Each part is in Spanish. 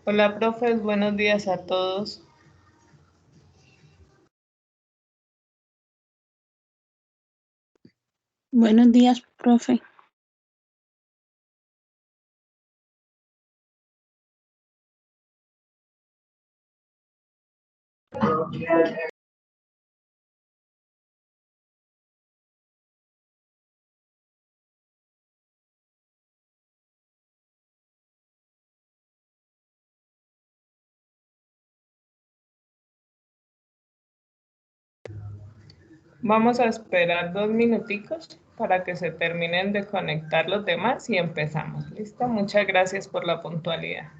Hola, profes, buenos días a todos. Buenos días, profe. Vamos a esperar 2 minuticos para que se terminen de conectar los demás y empezamos. ¿Listo? Muchas gracias por la puntualidad.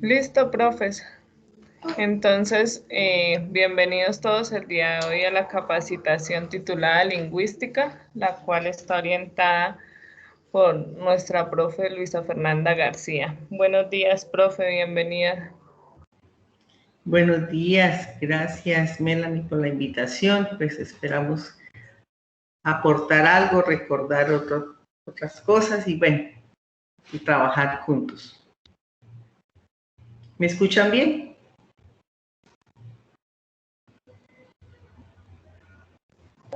Listo, profes. Entonces, bienvenidos todos el día de hoy a la capacitación titulada Lingüística, la cual está orientada por nuestra profe Luisa Fernanda García. Buenos días, profe, bienvenida. Buenos días, gracias Melanie por la invitación, pues esperamos aportar algo, recordar otras cosas y bueno, y trabajar juntos. ¿Me escuchan bien?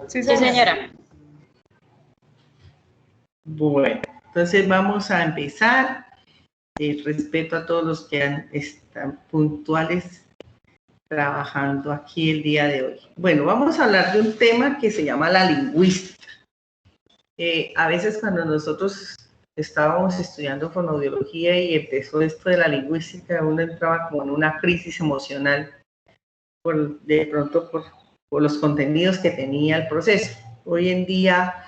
Sí, Sí, señora. Bueno, entonces vamos a empezar. Respeto a todos los que están puntuales trabajando aquí el día de hoy. Bueno, vamos a hablar de un tema que se llama la lingüística. A veces cuando nosotros estábamos estudiando fonoaudiología y empezó esto de la lingüística, uno entraba como en una crisis emocional de pronto por los contenidos que tenía el proceso. Hoy en día,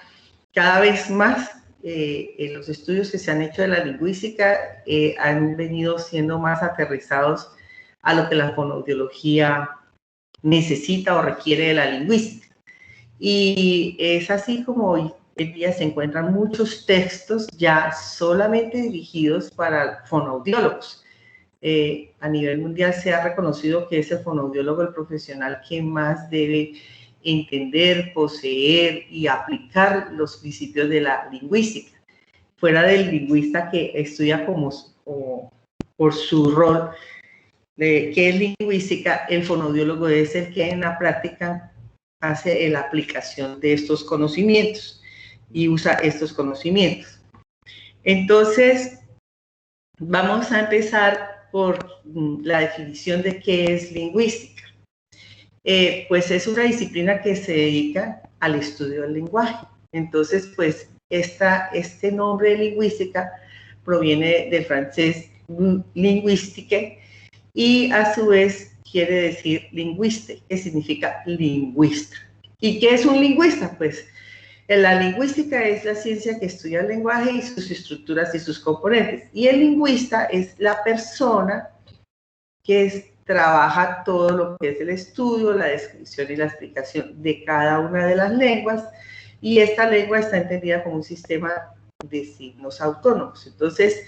cada vez más, en los estudios que se han hecho de la lingüística han venido siendo más aterrizados a lo que la fonoaudiología necesita o requiere de la lingüística. Y es así como hoy en día se encuentran muchos textos ya solamente dirigidos para fonoaudiólogos. A nivel mundial se ha reconocido que es el fonoaudiólogo el profesional que más debe entender, poseer y aplicar los principios de la lingüística. Fuera del lingüista que estudia por su rol de qué es lingüística, el fonoaudiólogo es el que en la práctica hace la aplicación de estos conocimientos y usa estos conocimientos. Entonces, vamos a empezar por la definición de qué es lingüística. Pues es una disciplina que se dedica al estudio del lenguaje. Entonces, pues este nombre de lingüística proviene del francés linguistique y a su vez quiere decir linguiste, que significa lingüista. ¿Y qué es un lingüista? Pues la lingüística es la ciencia que estudia el lenguaje y sus estructuras y sus componentes. Y el lingüista es la persona que trabaja todo lo que es el estudio, la descripción y la explicación de cada una de las lenguas. Y esta lengua está entendida como un sistema de signos autónomos. Entonces,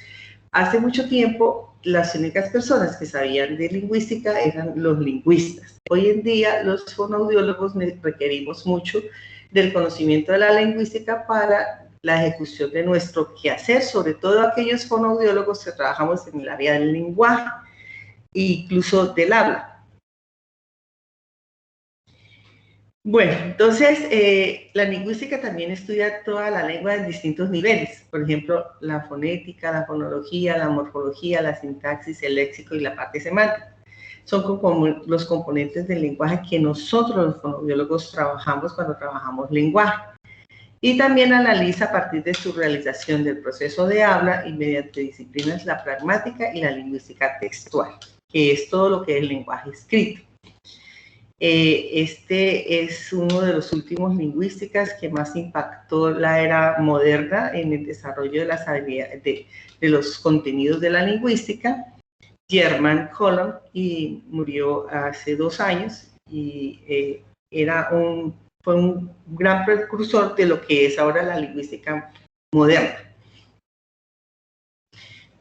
hace mucho tiempo, las únicas personas que sabían de lingüística eran los lingüistas. Hoy en día, los fonoaudiólogos requerimos mucho del conocimiento de la lingüística para la ejecución de nuestro quehacer, sobre todo aquellos fonoaudiólogos que trabajamos en el área del lenguaje e incluso del habla. Bueno, entonces la lingüística también estudia toda la lengua en distintos niveles, por ejemplo, la fonética, la fonología, la morfología, la sintaxis, el léxico y la parte semántica. Son como los componentes del lenguaje que nosotros los fonoaudiólogos trabajamos cuando trabajamos lenguaje. Y también analiza a partir de su realización del proceso de habla y mediante disciplinas la pragmática y la lingüística textual, que es todo lo que es el lenguaje escrito. Este es uno de los últimos lingüísticas que más impactó la era moderna en el desarrollo de las habilidades de los contenidos de la lingüística, German Column, y murió hace 2 años y fue un gran precursor de lo que es ahora la lingüística moderna.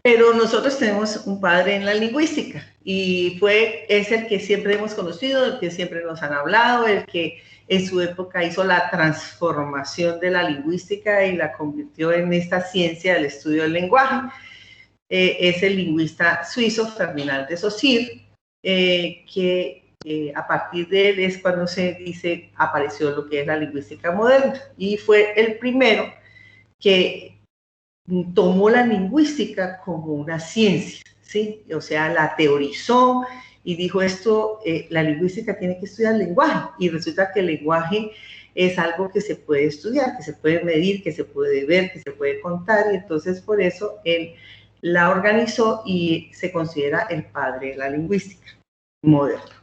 Pero nosotros tenemos un padre en la lingüística y es el que siempre hemos conocido, el que siempre nos han hablado, el que en su época hizo la transformación de la lingüística y la convirtió en esta ciencia del estudio del lenguaje. Es el lingüista suizo Ferdinand de Saussure, que a partir de él es cuando se dice apareció lo que es la lingüística moderna y fue el primero que tomó la lingüística como una ciencia, ¿sí? O sea, la teorizó y dijo esto, la lingüística tiene que estudiar el lenguaje y resulta que el lenguaje es algo que se puede estudiar, que se puede medir, que se puede ver, que se puede contar y entonces por eso él la organizó y se considera el padre de la lingüística moderna.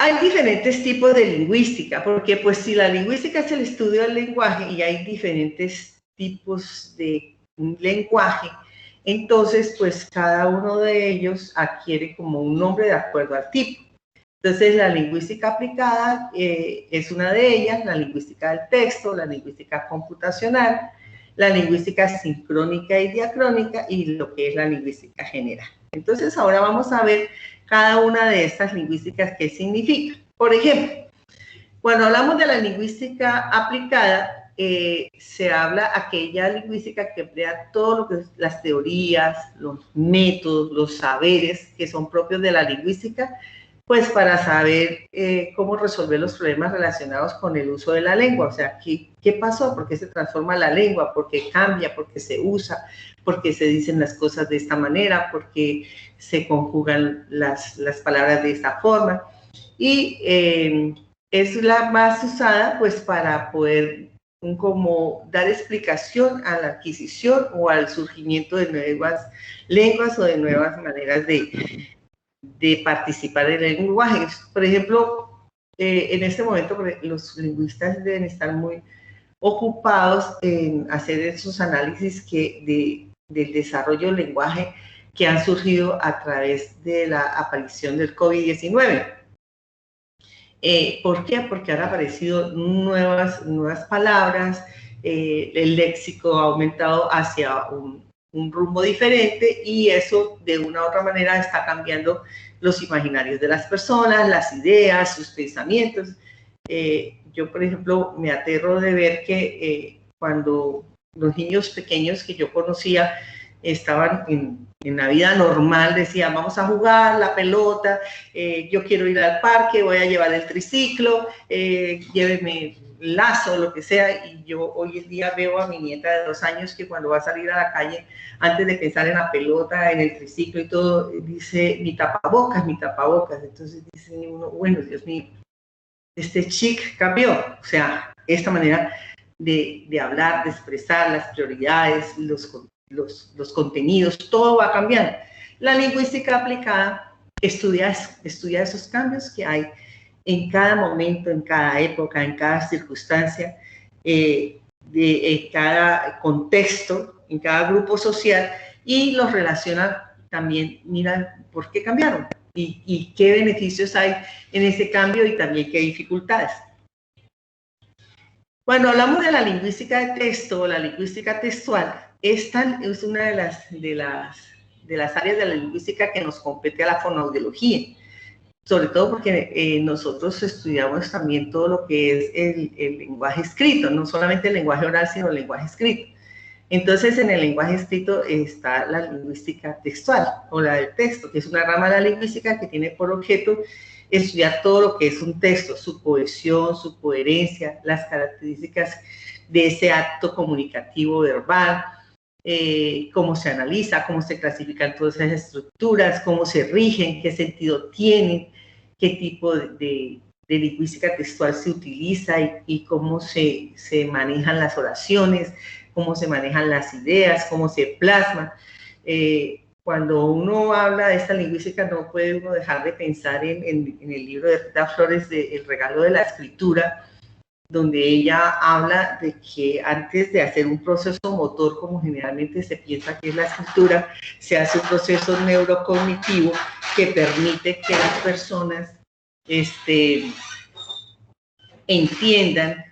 Hay diferentes tipos de lingüística, porque pues si la lingüística es el estudio del lenguaje y hay diferentes tipos de lenguaje, entonces pues cada uno de ellos adquiere como un nombre de acuerdo al tipo. Entonces la lingüística aplicada es una de ellas, la lingüística del texto, la lingüística computacional, la lingüística sincrónica y diacrónica y lo que es la lingüística general. Entonces ahora vamos a ver cada una de estas lingüísticas qué significa. Por ejemplo, Cuando hablamos de la lingüística aplicada, se habla aquella lingüística que emplea todo lo que es las teorías, los métodos, los saberes que son propios de la lingüística, pues para saber cómo resolver los problemas relacionados con el uso de la lengua. O sea, ¿qué pasó? ¿Por qué se transforma la lengua? ¿Por qué cambia? ¿Por qué se usa? ¿Por qué se dicen las cosas de esta manera? ¿Por qué se conjugan las palabras de esta forma? Y es la más usada pues para poder como dar explicación a la adquisición o al surgimiento de nuevas lenguas o de nuevas maneras de participar en el lenguaje. Por ejemplo, en este momento los lingüistas deben estar muy ocupados en hacer esos análisis del desarrollo del lenguaje que han surgido a través de la aparición del COVID-19. ¿Por qué? Porque han aparecido nuevas palabras, el léxico ha aumentado hacia un rumbo diferente y eso de una u otra manera está cambiando los imaginarios de las personas, las ideas, sus pensamientos. Yo, por ejemplo, me aterro de ver que cuando los niños pequeños que yo conocía estaban en la vida normal, decían, vamos a jugar la pelota, yo quiero ir al parque, voy a llevar el triciclo, lléveme el lazo, lo que sea, y yo hoy en día veo a mi nieta de 2 años que cuando va a salir a la calle, antes de pensar en la pelota, en el triciclo y todo, dice, mi tapabocas, entonces dice uno, bueno, Dios mío, este chic cambió, o sea, esta manera de hablar, de expresar las prioridades, los contenidos, todo va cambiando. La lingüística aplicada estudia esos cambios que hay en cada momento, en cada época, en cada circunstancia, en cada contexto, en cada grupo social, y los relaciona también, mira, ¿por qué cambiaron? Y qué beneficios hay en ese cambio y también qué dificultades. Cuando hablamos de la lingüística de texto o la lingüística textual, esta es una de las áreas de la lingüística que nos compete a la fonoaudiología, sobre todo porque nosotros estudiamos también todo lo que es el lenguaje escrito, no solamente el lenguaje oral, sino el lenguaje escrito. Entonces, en el lenguaje escrito está la lingüística textual o la del texto, que es una rama de la lingüística que tiene por objeto estudiar todo lo que es un texto, su cohesión, su coherencia, las características de ese acto comunicativo verbal, cómo se analiza, cómo se clasifican todas esas estructuras, cómo se rigen, qué sentido tienen, qué tipo de lingüística textual se utiliza y cómo se manejan las oraciones, cómo se manejan las ideas, cómo se plasman. Cuando uno habla de esta lingüística no puede uno dejar de pensar en el libro de Rita Flores de El regalo de la escritura, donde ella habla de que antes de hacer un proceso motor, como generalmente se piensa que es la escritura, se hace un proceso neurocognitivo que permite que las personas entiendan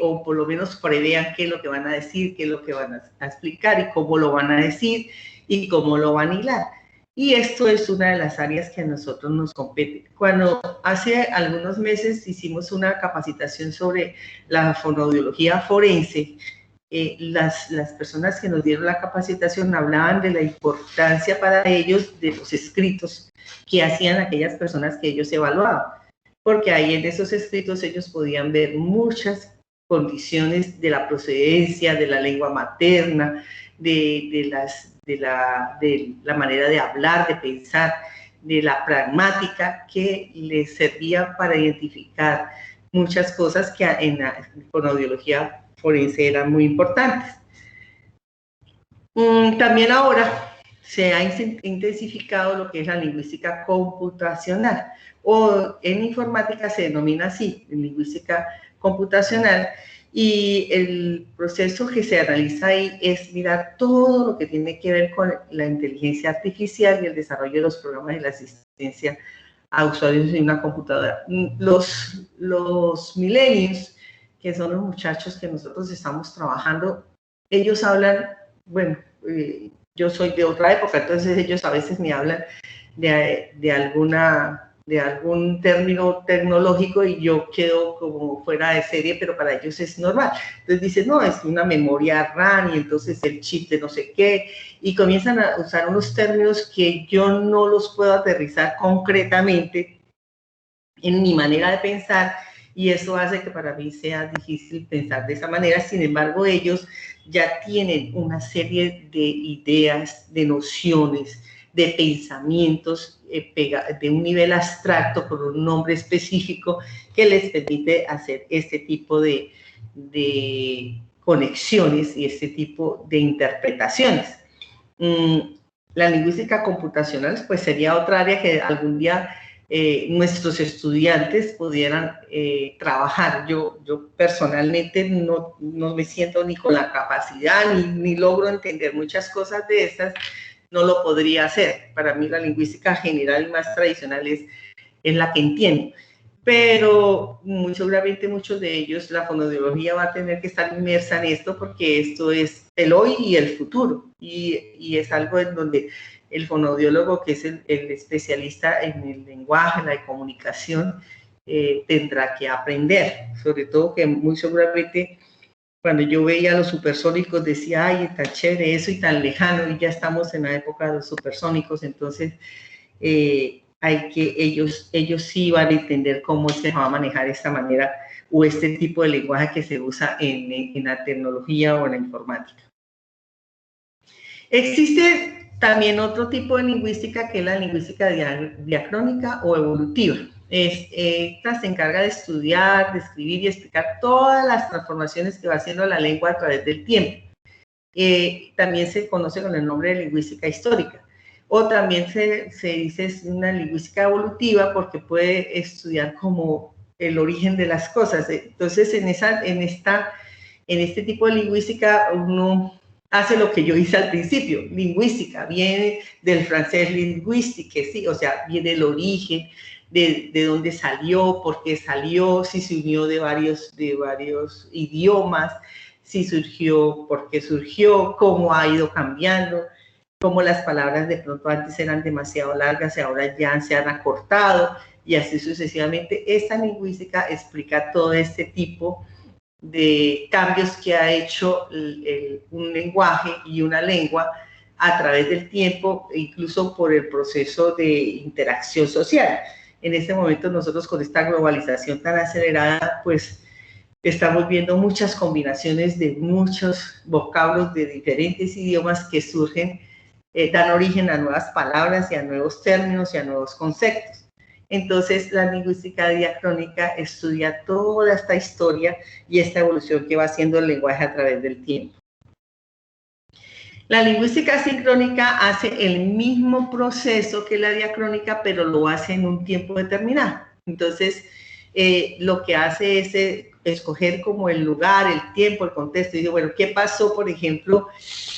o por lo menos prevean qué es lo que van a decir, qué es lo que van a explicar y cómo lo van a decir y cómo lo van a hilar. Y esto es una de las áreas que a nosotros nos compete. Cuando hace algunos meses hicimos una capacitación sobre la fonoaudiología forense, las personas que nos dieron la capacitación hablaban de la importancia para ellos de los escritos que hacían aquellas personas que ellos evaluaban, porque ahí en esos escritos ellos podían ver muchas condiciones de la procedencia, de la lengua materna, de la manera de hablar, de pensar, de la pragmática que les servía para identificar muchas cosas que en la fonoaudiología forense eran muy importantes. También ahora se ha intensificado lo que es la lingüística computacional, o en informática se denomina así, lingüística computacional, y el proceso que se analiza ahí es mirar todo lo que tiene que ver con la inteligencia artificial y el desarrollo de los programas de la asistencia a usuarios de una computadora. Los millennials, que son los muchachos que nosotros estamos trabajando, ellos hablan, bueno, yo soy de otra época, entonces ellos a veces me hablan de algún término tecnológico y yo quedo como fuera de serie, pero para ellos es normal. Entonces dicen, no, es una memoria RAM y entonces el chip de no sé qué, y comienzan a usar unos términos que yo no los puedo aterrizar concretamente en mi manera de pensar, y eso hace que para mí sea difícil pensar de esa manera. Sin embargo, ellos ya tienen una serie de ideas, de nociones, de pensamientos de un nivel abstracto con un nombre específico que les permite hacer este tipo de conexiones y este tipo de interpretaciones. La lingüística computacional pues sería otra área que algún día nuestros estudiantes pudieran trabajar. Yo personalmente no me siento ni con la capacidad ni logro entender muchas cosas de estas, no lo podría hacer. Para mí la lingüística general y más tradicional es la que entiendo. Pero muy seguramente muchos de ellos, la fonoaudiología va a tener que estar inmersa en esto porque esto es el hoy y el futuro. Y es algo en donde el fonoaudiólogo, que es el especialista en el lenguaje, en la comunicación, tendrá que aprender. Sobre todo que muy seguramente cuando yo veía a los supersónicos decía, ay, tan chévere eso y tan lejano, y ya estamos en la época de los supersónicos, entonces ellos sí van a entender cómo se va a manejar esta manera o este tipo de lenguaje que se usa en la tecnología o en la informática. Existe también otro tipo de lingüística que es la lingüística diacrónica o evolutiva. Esta se encarga de estudiar, de escribir y explicar todas las transformaciones que va haciendo la lengua a través del tiempo. También se conoce con el nombre de lingüística histórica. O también se dice es una lingüística evolutiva porque puede estudiar como el origen de las cosas. Entonces, en este tipo de lingüística uno hace lo que yo hice al principio. Lingüística viene del francés linguistique, sí, o sea, viene el origen, de dónde salió, por qué salió, si se unió de varios idiomas, si surgió, por qué surgió, cómo ha ido cambiando, cómo las palabras de pronto antes eran demasiado largas y ahora ya se han acortado, y así sucesivamente. Esta lingüística explica todo este tipo de cambios que ha hecho un lenguaje y una lengua a través del tiempo, incluso por el proceso de interacción social. En este momento nosotros con esta globalización tan acelerada, pues estamos viendo muchas combinaciones de muchos vocablos de diferentes idiomas que surgen, dan origen a nuevas palabras y a nuevos términos y a nuevos conceptos. Entonces, la lingüística diacrónica estudia toda esta historia y esta evolución que va haciendo el lenguaje a través del tiempo. La lingüística sincrónica hace el mismo proceso que la diacrónica, pero lo hace en un tiempo determinado. Entonces, lo que hace es escoger como el lugar, el tiempo, el contexto. Y digo, bueno, ¿qué pasó, por ejemplo,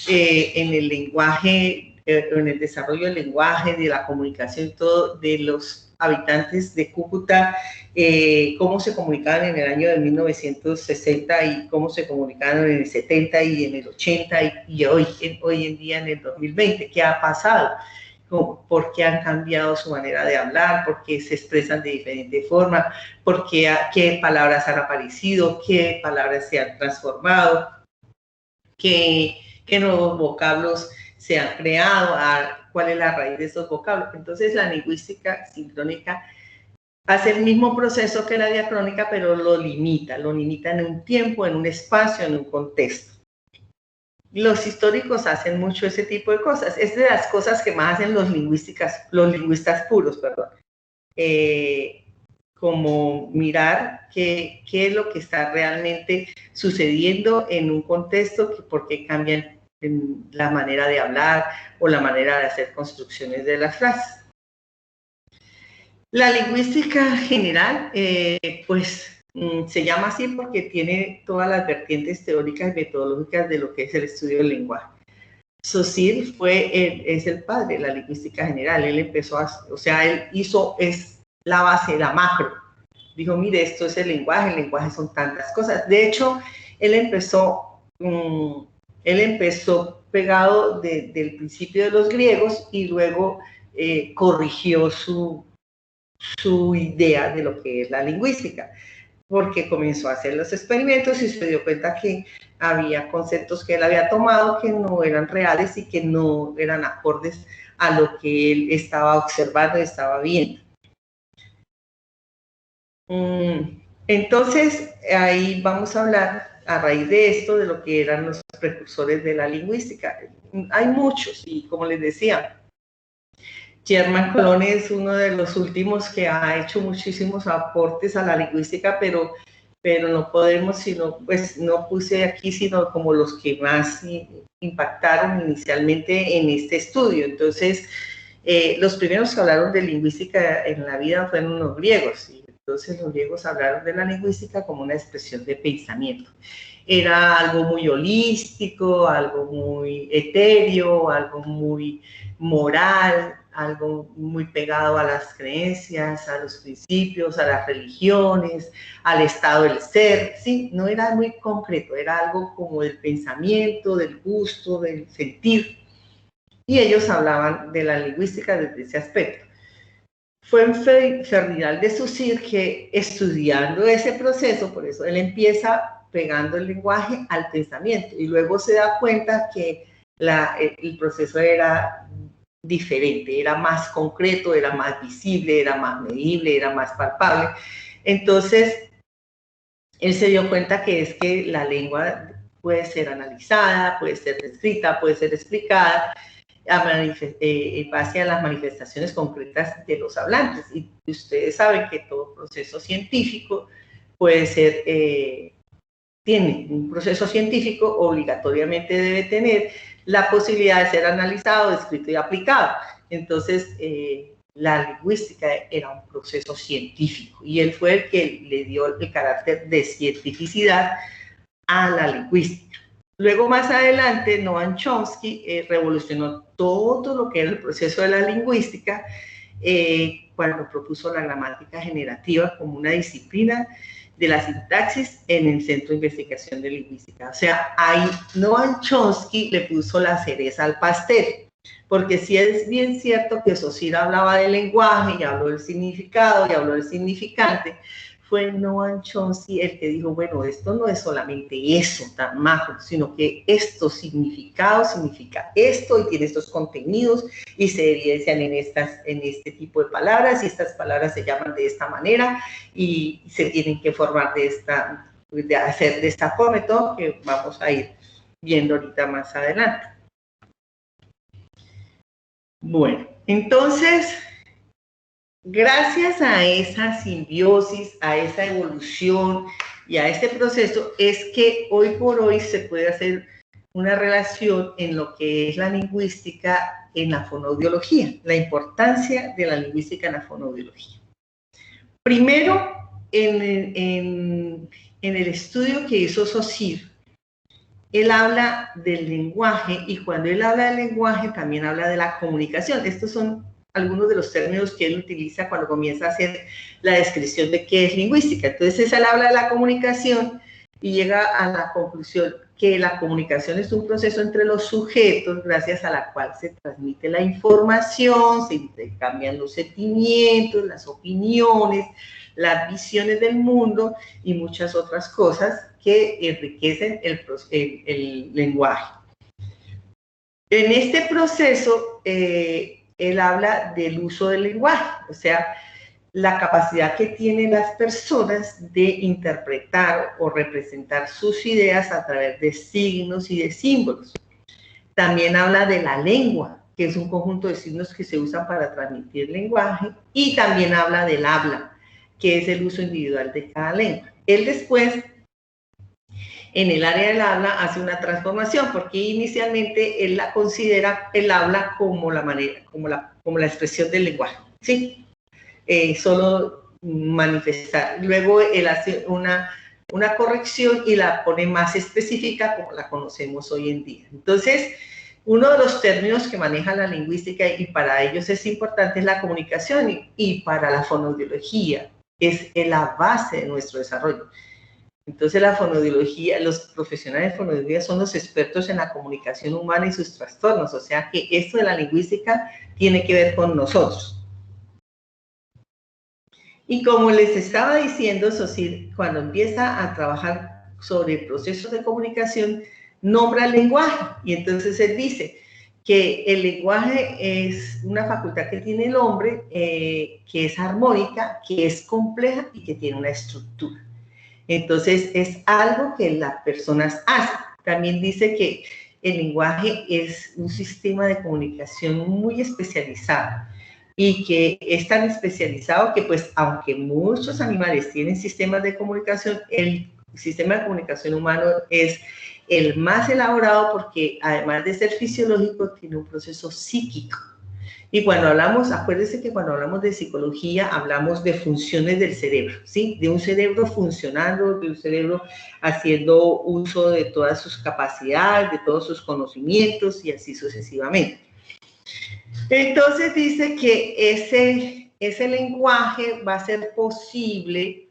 en el lenguaje, en el desarrollo del lenguaje, de la comunicación y todo, de los habitantes de Cúcuta, cómo se comunicaban en el año de 1960 y cómo se comunicaban en el 70 y en el 80 y hoy en día en el 2020? ¿Qué ha pasado? ¿Por qué han cambiado su manera de hablar? ¿Por qué se expresan de diferente forma? ¿Por qué palabras han aparecido? ¿Qué palabras se han transformado? ¿Qué nuevos vocablos se han creado? ¿Cuál es la raíz de esos vocablos? Entonces, la lingüística sincrónica hace el mismo proceso que la diacrónica, pero lo limita en un tiempo, en un espacio, en un contexto. Los históricos hacen mucho ese tipo de cosas. Es de las cosas que más hacen los lingüistas puros, perdón. Como mirar qué es lo que está realmente sucediendo en un contexto, por qué cambian la manera de hablar o la manera de hacer construcciones de las frases. La lingüística general, pues se llama así porque tiene todas las vertientes teóricas y metodológicas de lo que es el estudio del lenguaje. Saussure es el padre de la lingüística general. Él empezó es la base, la macro. Dijo, mire, esto es el lenguaje son tantas cosas. De hecho, él empezó pegado del principio de los griegos y luego corrigió su su idea de lo que es la lingüística, porque comenzó a hacer los experimentos y se dio cuenta que había conceptos que él había tomado que no eran reales y que no eran acordes a lo que él estaba observando y estaba viendo. Entonces, ahí vamos a hablar, a raíz de esto, de lo que eran los precursores de la lingüística. Hay muchos, y como les decía, Germán Colón es uno de los últimos que ha hecho muchísimos aportes a la lingüística, pero no podemos, sino, pues no puse aquí, sino como los que más impactaron inicialmente en este estudio. Entonces, los primeros que hablaron de lingüística en la vida fueron los griegos, y entonces los griegos hablaron de la lingüística como una expresión de pensamiento. Era algo muy holístico, algo muy etéreo, algo muy moral, algo muy pegado a las creencias, a los principios, a las religiones, al estado del ser, ¿sí? No era muy concreto, era algo como del pensamiento, del gusto, del sentir. Y ellos hablaban de la lingüística desde ese aspecto. Fue en Ferdinand de Saussure que, estudiando ese proceso, por eso él empieza pegando el lenguaje al pensamiento y luego se da cuenta que el proceso era diferente, era más concreto, era más visible, era más medible, era más palpable. Entonces, él se dio cuenta que es que la lengua puede ser analizada, puede ser descrita, puede ser explicada en base a las manifestaciones concretas de los hablantes. Y ustedes saben que todo proceso científico puede ser, tiene un proceso científico, obligatoriamente debe tener la posibilidad de ser analizado, descrito y aplicado. Entonces, la lingüística era un proceso científico y él fue el que le dio el carácter de cientificidad a la lingüística. Luego, más adelante, Noam Chomsky revolucionó todo lo que era el proceso de la lingüística cuando propuso la gramática generativa como una disciplina de la sintaxis en el Centro de Investigación de Lingüística. O sea, ahí Noam Chomsky le puso la cereza al pastel, porque sí es bien cierto que Saussure hablaba del lenguaje y habló del significado y habló del significante. Fue Noam Chomsky el que dijo, bueno, esto no es solamente eso tan macro, sino que estos significados significa esto y tiene estos contenidos y se evidencian en este tipo de palabras y estas palabras se llaman de esta manera y se tienen que formar de esta forma y todo, que vamos a ir viendo ahorita más adelante. Bueno, entonces, gracias a esa simbiosis, a esa evolución y a este proceso es que hoy por hoy se puede hacer una relación en lo que es la lingüística en la fonoaudiología, la importancia de la lingüística en la fonoaudiología. Primero, en el estudio que hizo Saussure, él habla del lenguaje y cuando él habla del lenguaje también habla de la comunicación. Estos son algunos de los términos que él utiliza cuando comienza a hacer la descripción de qué es lingüística. Entonces él habla de la comunicación y llega a la conclusión que la comunicación es un proceso entre los sujetos gracias a la cual se transmite la información, se intercambian los sentimientos, las opiniones, las visiones del mundo y muchas otras cosas que enriquecen el lenguaje. En este proceso, él habla del uso del lenguaje, o sea, la capacidad que tienen las personas de interpretar o representar sus ideas a través de signos y de símbolos. También habla de la lengua, que es un conjunto de signos que se usan para transmitir lenguaje, y también habla del habla, que es el uso individual de cada lengua. Él después, en el área del habla, hace una transformación, porque inicialmente él la considera el habla como la expresión del lenguaje, ¿sí? Solo manifestar. Luego él hace una corrección y la pone más específica como la conocemos hoy en día. Entonces, uno de los términos que maneja la lingüística y para ellos es importante es la comunicación y para la fonoaudiología es la base de nuestro desarrollo. Entonces la fonoaudiología, los profesionales de fonoaudiología son los expertos en la comunicación humana y sus trastornos, o sea que esto de la lingüística tiene que ver con nosotros. Y como les estaba diciendo, Socir, cuando empieza a trabajar sobre procesos de comunicación, nombra el lenguaje. Y entonces él dice que el lenguaje es una facultad que tiene el hombre, que es armónica, que es compleja y que tiene una estructura. Entonces, es algo que las personas hacen. También dice que el lenguaje es un sistema de comunicación muy especializado y que es tan especializado que, pues, aunque muchos animales tienen sistemas de comunicación, el sistema de comunicación humano es el más elaborado porque, además de ser fisiológico, tiene un proceso psíquico. Y cuando hablamos, acuérdense que cuando hablamos de psicología, hablamos de funciones del cerebro, ¿sí? De un cerebro funcionando, de un cerebro haciendo uso de todas sus capacidades, de todos sus conocimientos y así sucesivamente. Entonces dice que ese lenguaje va a ser posible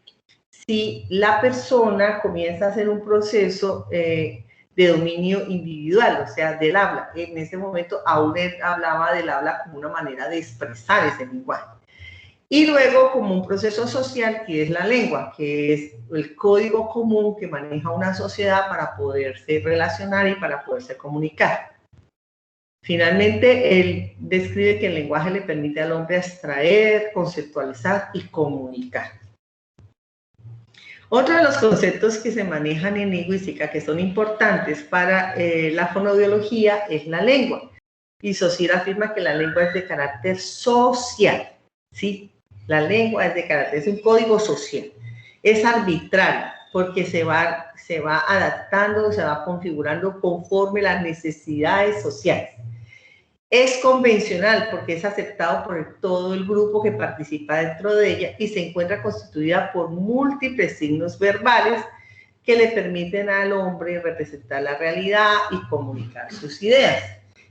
si la persona comienza a hacer un proceso de dominio individual, o sea, del habla. En ese momento aún él hablaba del habla como una manera de expresar ese lenguaje. Y luego como un proceso social, que es la lengua, que es el código común que maneja una sociedad para poderse relacionar y para poderse comunicar. Finalmente, él describe que el lenguaje le permite al hombre extraer, conceptualizar y comunicar. Otro de los conceptos que se manejan en lingüística que son importantes para la fonoaudiología es la lengua. Y Saussure afirma que la lengua es de carácter social, ¿sí? La lengua es de carácter, es un código social. Es arbitrario porque se va adaptando, se va configurando conforme las necesidades sociales. Es convencional porque es aceptado por todo el grupo que participa dentro de ella y se encuentra constituida por múltiples signos verbales que le permiten al hombre representar la realidad y comunicar sus ideas.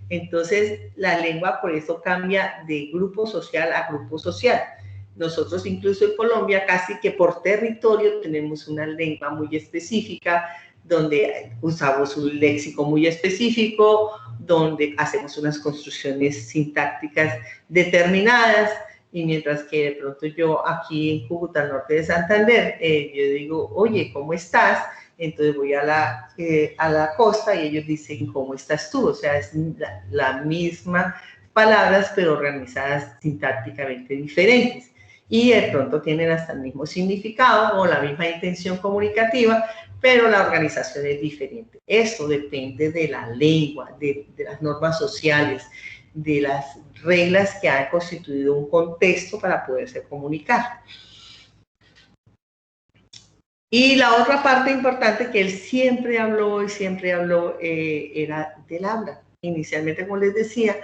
Entonces, la lengua por eso cambia de grupo social a grupo social. Nosotros incluso en Colombia casi que por territorio tenemos una lengua muy específica, donde usamos un léxico muy específico, donde hacemos unas construcciones sintácticas determinadas, y mientras que de pronto yo aquí en Cúcuta, norte de Santander, yo digo, oye, ¿cómo estás? Entonces voy a la costa y ellos dicen, ¿cómo estás tú? O sea, es la misma palabras, pero organizadas sintácticamente diferentes. Y de pronto tienen hasta el mismo significado o la misma intención comunicativa, pero la organización es diferente. Eso depende de la lengua, de las normas sociales, de las reglas que han constituido un contexto para poderse comunicar. Y la otra parte importante que él siempre habló era del habla. Inicialmente, como les decía,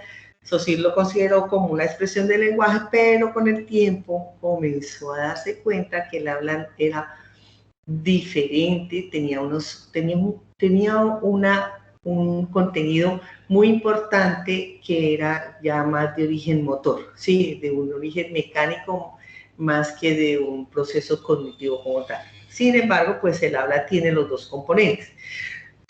Saussure lo consideró como una expresión del lenguaje, pero con el tiempo comenzó a darse cuenta que el habla era diferente, tenía un contenido muy importante que era ya más de origen motor, ¿sí? De un origen mecánico más que de un proceso cognitivo como tal. Sin embargo, pues el habla tiene los dos componentes.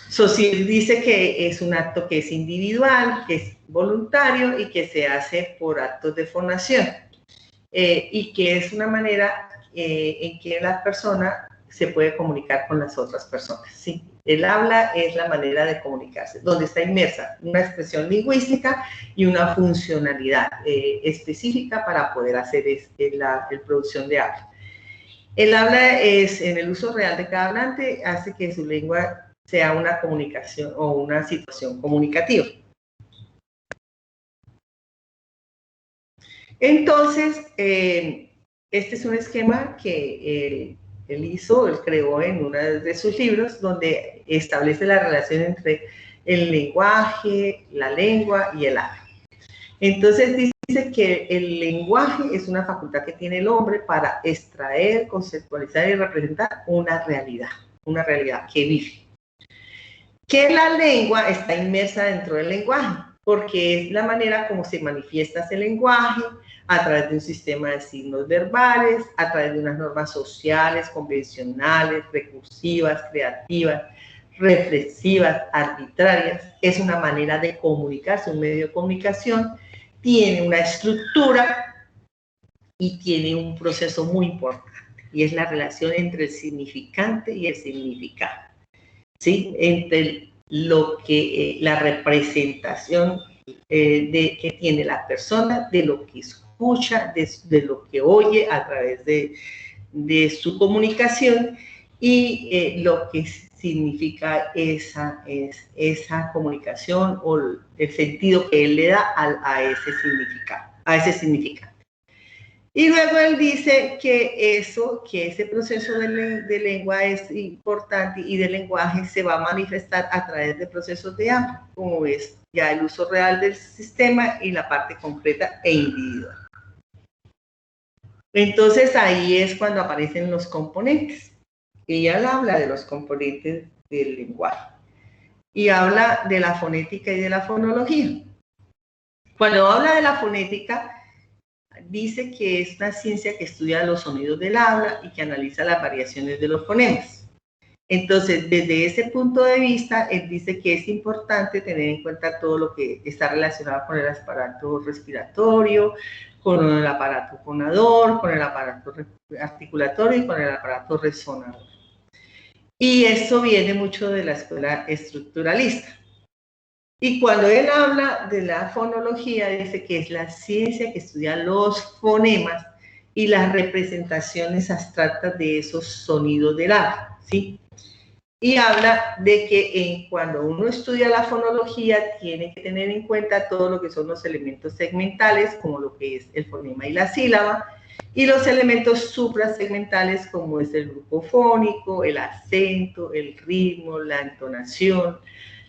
Saussure dice que es un acto que es individual, que es voluntario y que se hace por actos de fonación, y que es una manera en que la persona se puede comunicar con las otras personas, ¿sí? El habla es la manera de comunicarse, donde está inmersa una expresión lingüística y una funcionalidad específica para poder hacer la producción de habla. El habla es, en el uso real de cada hablante, hace que su lengua sea una comunicación o una situación comunicativa. Entonces, este es un esquema que él hizo, él creó en uno de sus libros, donde establece la relación entre el lenguaje, la lengua y el habla. Entonces dice que el lenguaje es una facultad que tiene el hombre para extraer, conceptualizar y representar una realidad que vive. Que la lengua está inmersa dentro del lenguaje, porque es la manera como se manifiesta ese lenguaje, a través de un sistema de signos verbales, a través de unas normas sociales, convencionales, recursivas, creativas, reflexivas, arbitrarias. Es una manera de comunicarse, un medio de comunicación, tiene una estructura y tiene un proceso muy importante, y es la relación entre el significante y el significado, ¿sí? Entre lo que, la representación que tiene la persona, de lo que escucha, de lo que oye a través de su comunicación, y lo que significa esa comunicación, o el sentido que él le da a ese significado, a ese significado. Y luego él dice que ese proceso de lengua es importante, y del lenguaje se va a manifestar a través de procesos de hambre, como es ya el uso real del sistema y la parte concreta e individual. Entonces ahí es cuando aparecen los componentes. Ella habla de los componentes del lenguaje y habla de la fonética y de la fonología. Cuando habla de la fonética, dice que es una ciencia que estudia los sonidos del habla y que analiza las variaciones de los fonemas. Entonces, desde ese punto de vista, él dice que es importante tener en cuenta todo lo que está relacionado con el aparato respiratorio, con el aparato fonador, con el aparato articulatorio y con el aparato resonador. Y eso viene mucho de la escuela estructuralista. Y cuando él habla de la fonología, dice que es la ciencia que estudia los fonemas y las representaciones abstractas de esos sonidos del habla, ¿sí? Y habla de que cuando uno estudia la fonología tiene que tener en cuenta todo lo que son los elementos segmentales, como lo que es el fonema y la sílaba, y los elementos suprasegmentales, como es el grupo fónico, el acento, el ritmo, la entonación,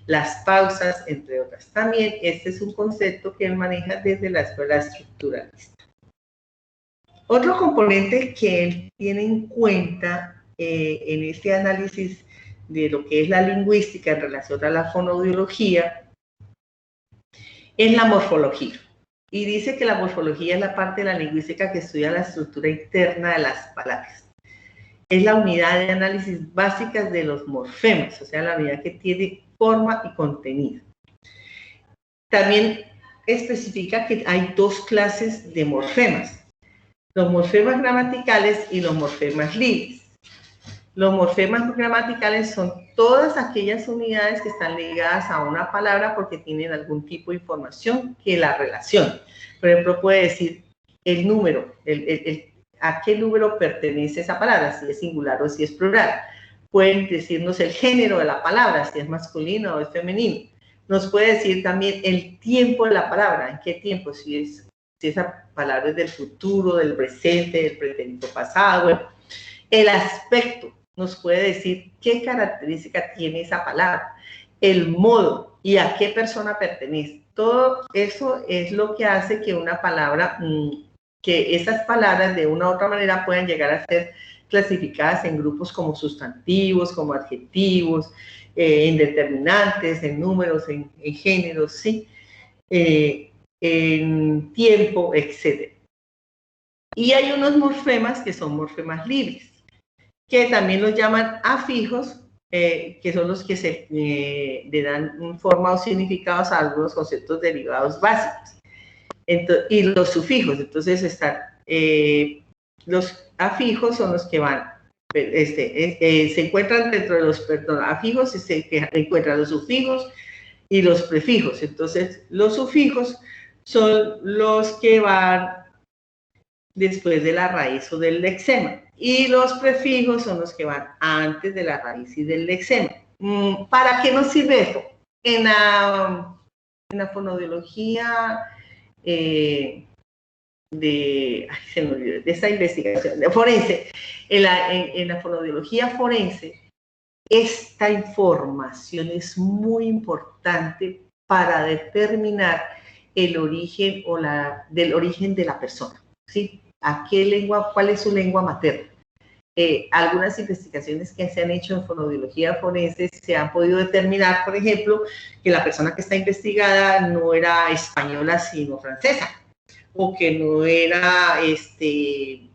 las pausas, entre otras. También este es un concepto que él maneja desde la escuela estructuralista. Otro componente que él tiene en cuenta en este análisis de lo que es la lingüística en relación a la fonoaudiología es la morfología. Y dice que la morfología es la parte de la lingüística que estudia la estructura interna de las palabras. Es la unidad de análisis básicas de los morfemas, o sea, la unidad que tiene forma y contenido. También especifica que hay dos clases de morfemas: los morfemas gramaticales y los morfemas libres. Los morfemas gramaticales son todas aquellas unidades que están ligadas a una palabra porque tienen algún tipo de información que la relaciona. Por ejemplo, puede decir el número, a qué número pertenece esa palabra, si es singular o si es plural. Pueden decirnos el género de la palabra, si es masculino o es femenino. Nos puede decir también el tiempo de la palabra, en qué tiempo, si esa palabra es del futuro, del presente, del pretérito pasado. Bueno, el aspecto nos puede decir qué característica tiene esa palabra, el modo y a qué persona pertenece. Todo eso es lo que hace que una palabra, que esas palabras de una u otra manera puedan llegar a ser clasificadas en grupos como sustantivos, como adjetivos, en determinantes, en números, en géneros, ¿sí? En tiempo, etc. Y hay unos morfemas que son morfemas libres, que también los llaman afijos, que son los que le dan forma o significados a algunos conceptos derivados básicos. Entonces, y los sufijos, entonces están, los afijos son los que van, se encuentran dentro de los afijos, y se encuentran los sufijos y los prefijos. Entonces, los sufijos son los que van después de la raíz o del lexema, y los prefijos son los que van antes de la raíz y del lexema. ¿Para qué nos sirve esto? En la fonoaudiología de esta investigación de forense, en la fonoaudiología forense, esta información es muy importante para determinar el origen del origen de la persona, ¿sí? ¿A qué lengua, cuál es su lengua materna? Algunas investigaciones que se han hecho en fonoaudiología forense se han podido determinar, por ejemplo, que la persona que está investigada no era española sino francesa, o que no era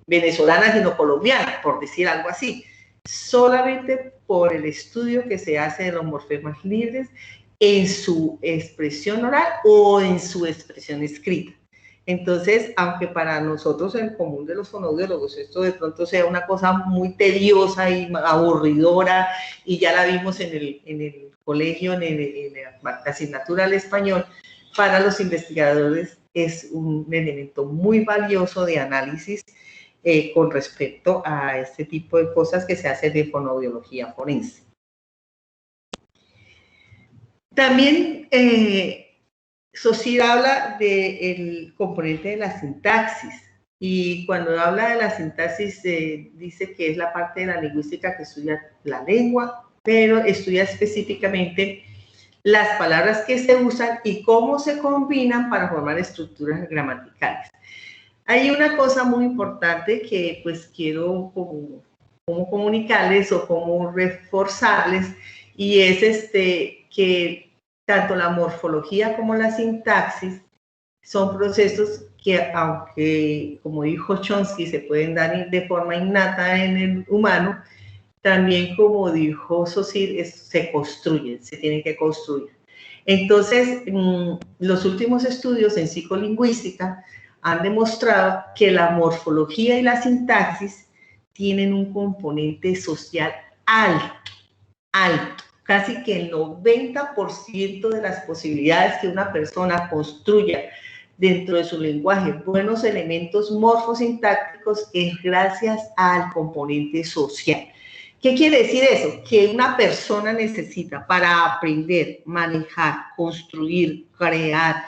venezolana sino colombiana, por decir algo así, solamente por el estudio que se hace de los morfemas libres en su expresión oral o en su expresión escrita. Entonces, aunque para nosotros en el común de los fonoaudiólogos esto de pronto sea una cosa muy tediosa y aburridora, y ya la vimos en el colegio, en la asignatura del español, para los investigadores es un elemento muy valioso de análisis con respecto a este tipo de cosas que se hacen de fonoaudiología forense. También Saussure habla del componente de la sintaxis, y cuando habla de la sintaxis dice que es la parte de la lingüística que estudia la lengua, pero estudia específicamente las palabras que se usan y cómo se combinan para formar estructuras gramaticales. Hay una cosa muy importante que pues quiero como comunicarles o como reforzarles, y es que tanto la morfología como la sintaxis son procesos que, aunque, como dijo Chomsky, se pueden dar de forma innata en el humano, también, como dijo Saussure, se construyen, se tienen que construir. Entonces, los últimos estudios en psicolingüística han demostrado que la morfología y la sintaxis tienen un componente social alto, alto. Casi que el 90% de las posibilidades que una persona construya dentro de su lenguaje buenos elementos morfosintácticos es gracias al componente social. ¿Qué quiere decir eso? Que una persona necesita para aprender, manejar, construir, crear,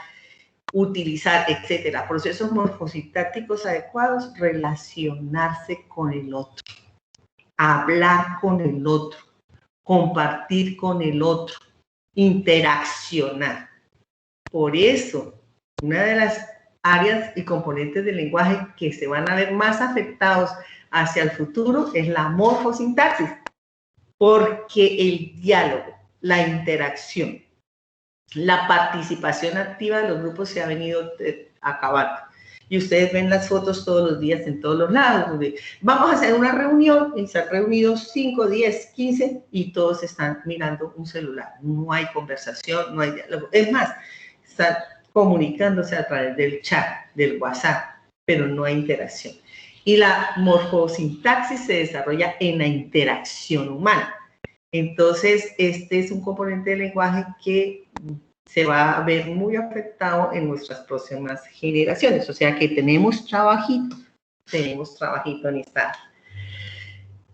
utilizar, etcétera, procesos morfosintácticos adecuados, relacionarse con el otro, hablar con el otro, compartir con el otro, interaccionar. Por eso, una de las áreas y componentes del lenguaje que se van a ver más afectados hacia el futuro es la morfosintaxis, porque el diálogo, la interacción, la participación activa de los grupos se ha venido acabando. Y ustedes ven las fotos todos los días en todos los lados, donde vamos a hacer una reunión y se han reunido 5, 10, 15 y todos están mirando un celular. No hay conversación, no hay diálogo. Es más, están comunicándose a través del chat, del WhatsApp, pero no hay interacción. Y la morfosintaxis se desarrolla en la interacción humana. Entonces, este es un componente del lenguaje que se va a ver muy afectado en nuestras próximas generaciones. O sea que tenemos trabajito en esta.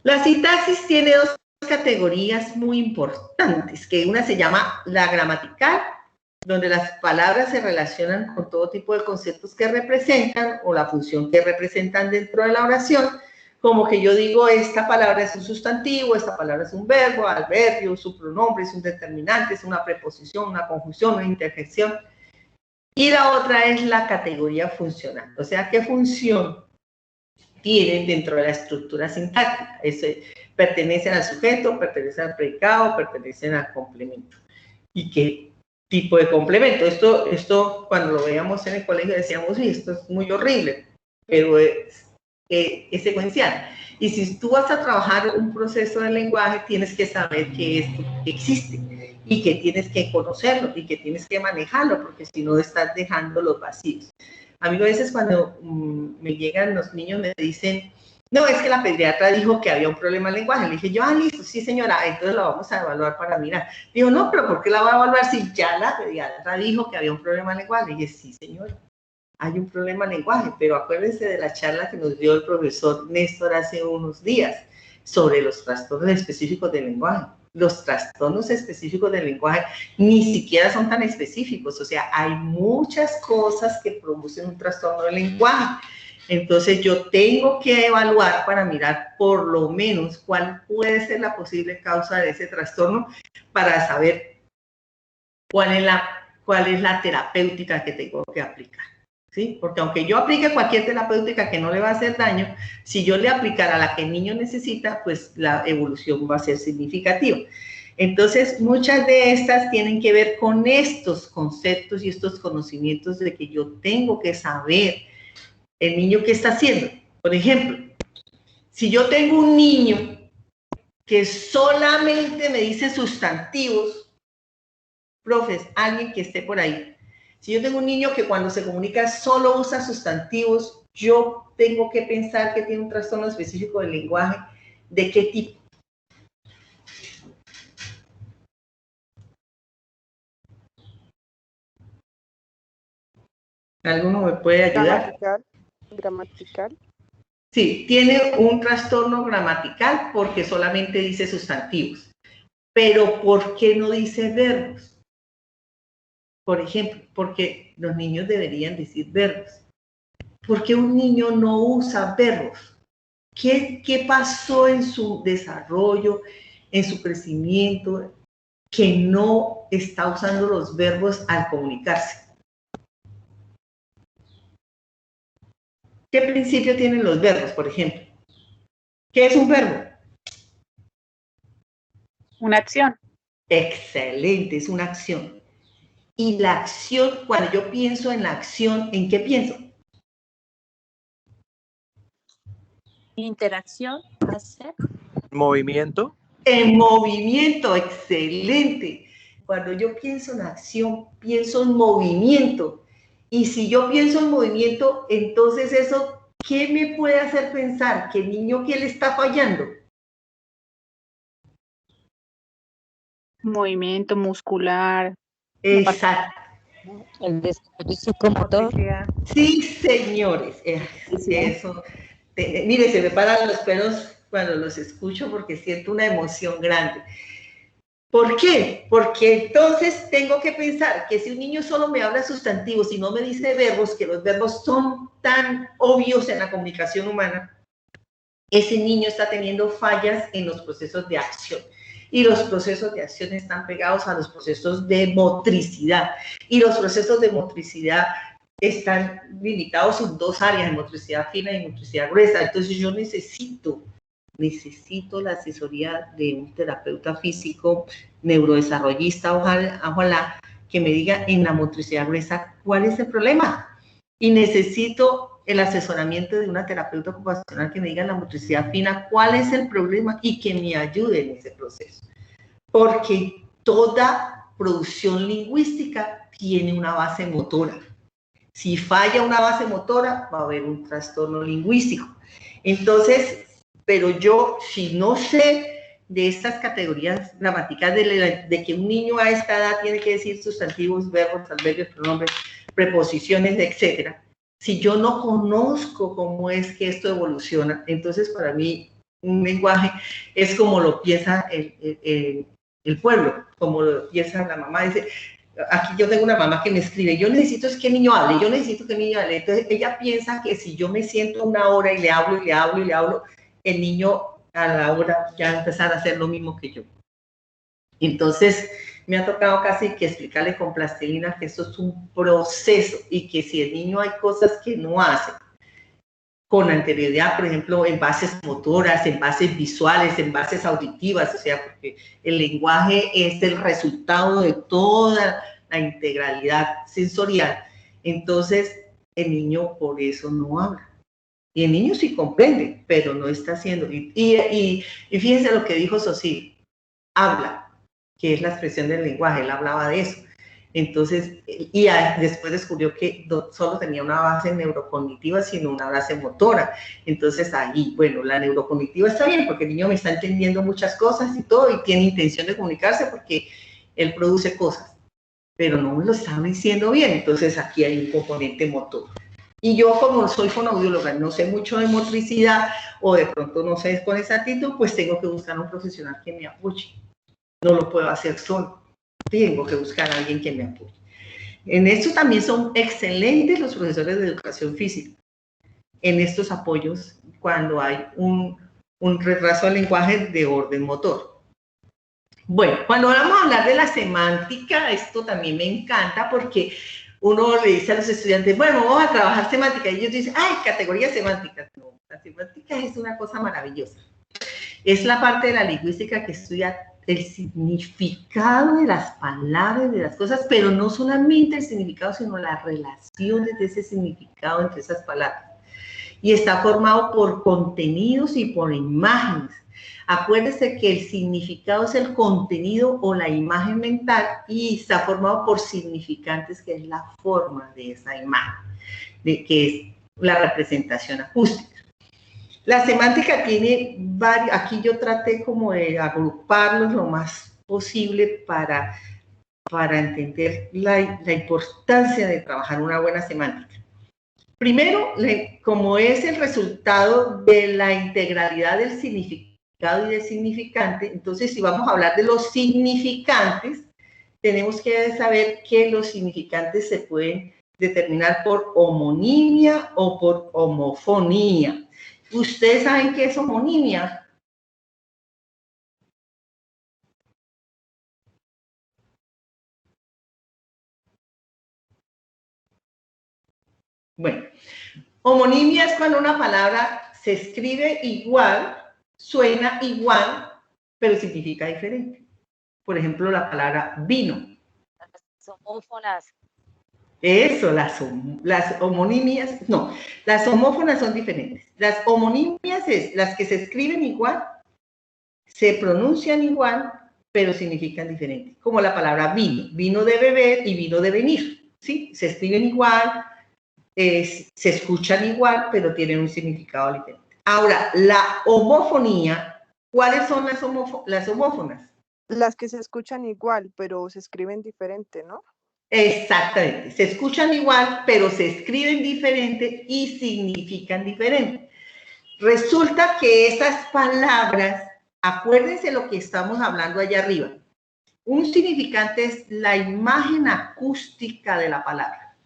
La sintaxis tiene dos categorías muy importantes, que una se llama la gramatical, donde las palabras se relacionan con todo tipo de conceptos que representan o la función que representan dentro de la oración, como que yo digo, esta palabra es un sustantivo, esta palabra es un verbo, adverbio, su pronombre es un determinante, es una preposición, una conjunción, una interjección. Y la otra es la categoría funcional, o sea, ¿qué función tienen dentro de la estructura sintáctica? Pertenecen al sujeto, pertenecen al predicado, pertenecen al complemento. ¿Y qué tipo de complemento? Esto cuando lo veíamos en el colegio decíamos, sí, esto es muy horrible, pero es secuencial. Y si tú vas a trabajar un proceso de lenguaje, tienes que saber que esto existe y que tienes que conocerlo y que tienes que manejarlo, porque si no estás dejando los vacíos. A mí a veces cuando me llegan los niños me dicen, no, es que la pediatra dijo que había un problema en lenguaje. Le dije yo, listo, sí señora, entonces la vamos a evaluar para mirar. Digo, no, pero ¿por qué la va a evaluar si ya la pediatra dijo que había un problema en lenguaje? Le dije, sí señora, hay un problema en lenguaje, pero acuérdense de la charla que nos dio el profesor Néstor hace unos días sobre los trastornos específicos del lenguaje. Los trastornos específicos del lenguaje ni siquiera son tan específicos, o sea, hay muchas cosas que producen un trastorno del lenguaje. Entonces yo tengo que evaluar para mirar por lo menos cuál puede ser la posible causa de ese trastorno para saber cuál es la terapéutica que tengo que aplicar. ¿Sí? Porque aunque yo aplique cualquier terapéutica que no le va a hacer daño, si yo le aplicara la que el niño necesita, pues la evolución va a ser significativa. Entonces, muchas de estas tienen que ver con estos conceptos y estos conocimientos de que yo tengo que saber el niño qué está haciendo. Por ejemplo, si yo tengo un niño que solamente me dice sustantivos, profes, alguien que esté por ahí, Si yo tengo un niño que cuando se comunica solo usa sustantivos, yo tengo que pensar que tiene un trastorno específico del lenguaje. ¿De qué tipo? ¿Alguno me puede ayudar? Gramatical. Sí, tiene un trastorno gramatical porque solamente dice sustantivos. Pero ¿por qué no dice verbos? Por ejemplo, porque los niños deberían decir verbos. ¿Por qué un niño no usa verbos? ¿Qué pasó en su desarrollo, en su crecimiento, que no está usando los verbos al comunicarse? ¿Qué principio tienen los verbos, por ejemplo? ¿Qué es un verbo? Una acción. Excelente, es una acción. Y la acción, cuando yo pienso en la acción, ¿en qué pienso? Interacción, hacer. Movimiento. En movimiento, excelente. Cuando yo pienso en acción, pienso en movimiento. Y si yo pienso en movimiento, entonces eso, ¿qué me puede hacer pensar? ¿Que el niño que le está fallando? Movimiento muscular. Exacto. El desarrollo psicomotor. Sí, señores. Eso. Mire, se me paran los pelos cuando los escucho porque siento una emoción grande. ¿Por qué? Porque entonces tengo que pensar que si un niño solo me habla sustantivos y no me dice verbos, que los verbos son tan obvios en la comunicación humana, ese niño está teniendo fallas en los procesos de acción. Y los procesos de acción están pegados a los procesos de motricidad. Y los procesos de motricidad están limitados en dos áreas, en motricidad fina y motricidad gruesa. Entonces yo necesito la asesoría de un terapeuta físico, neurodesarrollista, ojalá que me diga en la motricidad gruesa cuál es el problema. Y necesito el asesoramiento de una terapeuta ocupacional que me diga en la motricidad fina cuál es el problema y que me ayude en ese proceso. Porque toda producción lingüística tiene una base motora. Si falla una base motora, va a haber un trastorno lingüístico. Entonces, pero yo, si no sé de estas categorías gramaticales, de que un niño a esta edad tiene que decir sustantivos, verbos, adverbios, pronombres, preposiciones, etcétera, si yo no conozco cómo es que esto evoluciona, entonces para mí un lenguaje es como lo piensa el pueblo, como lo piensa la mamá. Dice, aquí yo tengo una mamá que me escribe, yo necesito es que el niño hable, yo necesito que el niño hable. Entonces ella piensa que si yo me siento una hora y le hablo y le hablo y le hablo, el niño a la hora ya empezar a hacer lo mismo que yo. Entonces me ha tocado casi que explicarle con plastilina que esto es un proceso y que si el niño hay cosas que no hace con anterioridad, por ejemplo, en bases motoras, en bases visuales, en bases auditivas, o sea, porque el lenguaje es el resultado de toda la integralidad sensorial. Entonces, el niño por eso no habla. Y el niño sí comprende, pero no está haciendo. Y fíjense lo que dijo Sosi, habla, que es la expresión del lenguaje, él hablaba de eso. Entonces, y después descubrió que no solo tenía una base neurocognitiva, sino una base motora. Entonces ahí, bueno, la neurocognitiva está bien, porque el niño me está entendiendo muchas cosas y todo, y tiene intención de comunicarse porque él produce cosas, pero no me lo está diciendo bien. Entonces aquí hay un componente motor. Y yo, como soy fonoaudióloga, no sé mucho de motricidad, o de pronto no sé con exactitud, pues tengo que buscar un profesional que me apoye. No lo puedo hacer solo. Tengo que buscar a alguien que me apoye. En esto también son excelentes los profesores de educación física, en estos apoyos cuando hay un retraso del lenguaje de orden motor. Bueno, cuando vamos a hablar de la semántica, esto también me encanta porque uno le dice a los estudiantes, bueno, vamos a trabajar semántica, y ellos dicen, ay, categoría semántica. No, la semántica es una cosa maravillosa. Es la parte de la lingüística que estudia el significado de las palabras, de las cosas, pero no solamente el significado, sino las relaciones de ese significado entre esas palabras. Y está formado por contenidos y por imágenes. Acuérdese que el significado es el contenido o la imagen mental y está formado por significantes, que es la forma de esa imagen, de que es la representación acústica. La semántica tiene varios, aquí yo traté como de agruparlos lo más posible para entender la importancia de trabajar una buena semántica. Primero, como es el resultado de la integralidad del significado y del significante, entonces si vamos a hablar de los significantes, tenemos que saber que los significantes se pueden determinar por homonimia o por homofonía. ¿Ustedes saben qué es homonimia? Bueno, homonimia es cuando una palabra se escribe igual, suena igual, pero significa diferente. Por ejemplo, la palabra vino. Las homófonas. Eso, las homonimias, no, las homófonas son diferentes. Las homonimias es las que se escriben igual, se pronuncian igual, pero significan diferente. Como la palabra vino, vino de beber y vino de venir, ¿sí? Se escriben igual, se escuchan igual, pero tienen un significado diferente. Ahora, la homofonía, ¿cuáles son las homófonas? Las que se escuchan igual, pero se escriben diferente, ¿no? Exactamente, se escuchan igual, pero se escriben diferente y significan diferente. Resulta que esas palabras, acuérdense lo que estamos hablando allá arriba. Un significante es la imagen acústica de la palabra.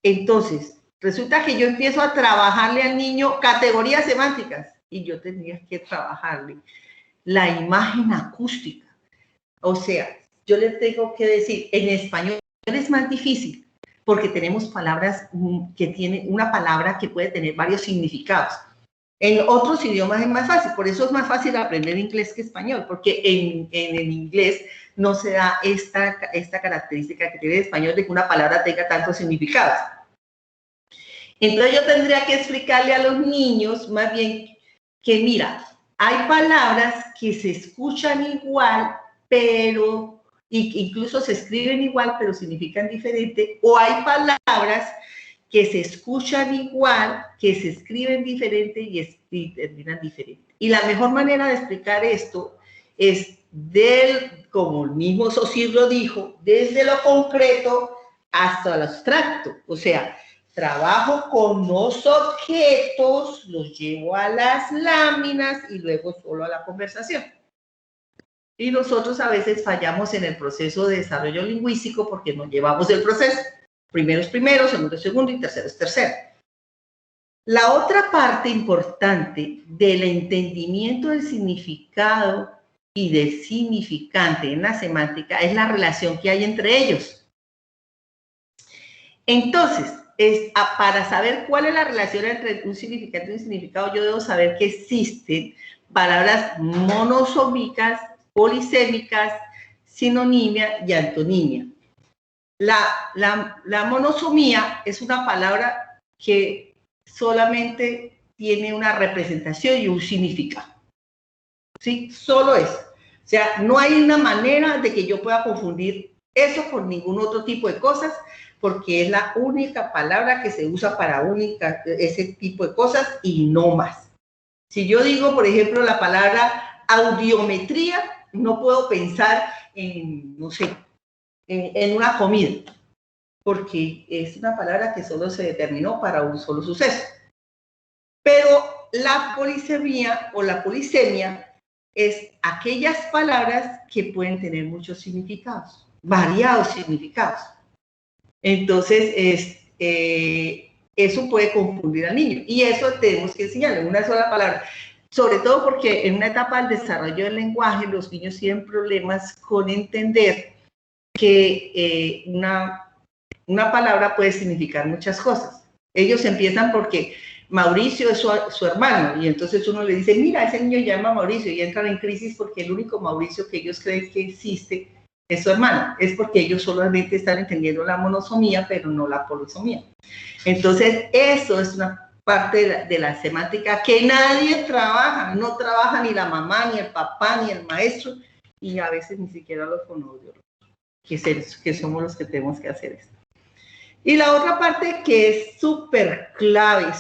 Entonces, resulta que yo empiezo a trabajarle al niño categorías semánticas y yo tendría que trabajarle la imagen acústica. O sea, yo le tengo que decir, en español es más difícil porque tenemos palabras que tienen una palabra que puede tener varios significados. En otros idiomas es más fácil, por eso es más fácil aprender inglés que español, porque en el inglés no se da esta característica que tiene el español de que una palabra tenga tantos significados. Entonces yo tendría que explicarle a los niños más bien que mira, hay palabras que se escuchan igual, pero incluso se escriben igual, pero significan diferente, o hay palabras que se escuchan igual, que se escriben diferente y terminan diferente. Y la mejor manera de explicar esto es como el mismo Saussure lo dijo, desde lo concreto hasta lo abstracto. O sea, trabajo con los objetos, los llevo a las láminas y luego solo a la conversación. Y nosotros a veces fallamos en el proceso de desarrollo lingüístico porque no llevamos el proceso. Primero es primero, segundo es segundo y tercero es tercero. La otra parte importante del entendimiento del significado y del significante en la semántica es la relación que hay entre ellos. Entonces, para saber cuál es la relación entre un significante y un significado, yo debo saber que existen palabras monosómicas, polisémicas, sinonimia y antonimia. La monosomía es una palabra que solamente tiene una representación y un significado. ¿Sí? Solo eso. O sea, no hay una manera de que yo pueda confundir eso con ningún otro tipo de cosas, porque es la única palabra que se usa para ese tipo de cosas y no más. Si yo digo, por ejemplo, la palabra audiometría, no puedo pensar en, no sé, en una comida, porque es una palabra que solo se determinó para un solo suceso. Pero la polisemia o la polisemia es aquellas palabras que pueden tener muchos significados, variados significados. Entonces, eso puede confundir al niño y eso tenemos que enseñarle una sola palabra. Sobre todo porque en una etapa del desarrollo del lenguaje los niños tienen problemas con entender que una palabra puede significar muchas cosas. Ellos empiezan porque Mauricio es su hermano y entonces uno le dice, mira, ese niño llama Mauricio y entran en crisis porque el único Mauricio que ellos creen que existe es su hermano. Es porque ellos solamente están entendiendo la monosomía, pero no la polisomía. Entonces, eso es una parte de la semántica que nadie trabaja, no trabaja ni la mamá, ni el papá, ni el maestro, y a veces ni siquiera los fonoaudiólogos, que somos los que tenemos que hacer esto. Y la otra parte que es súper clave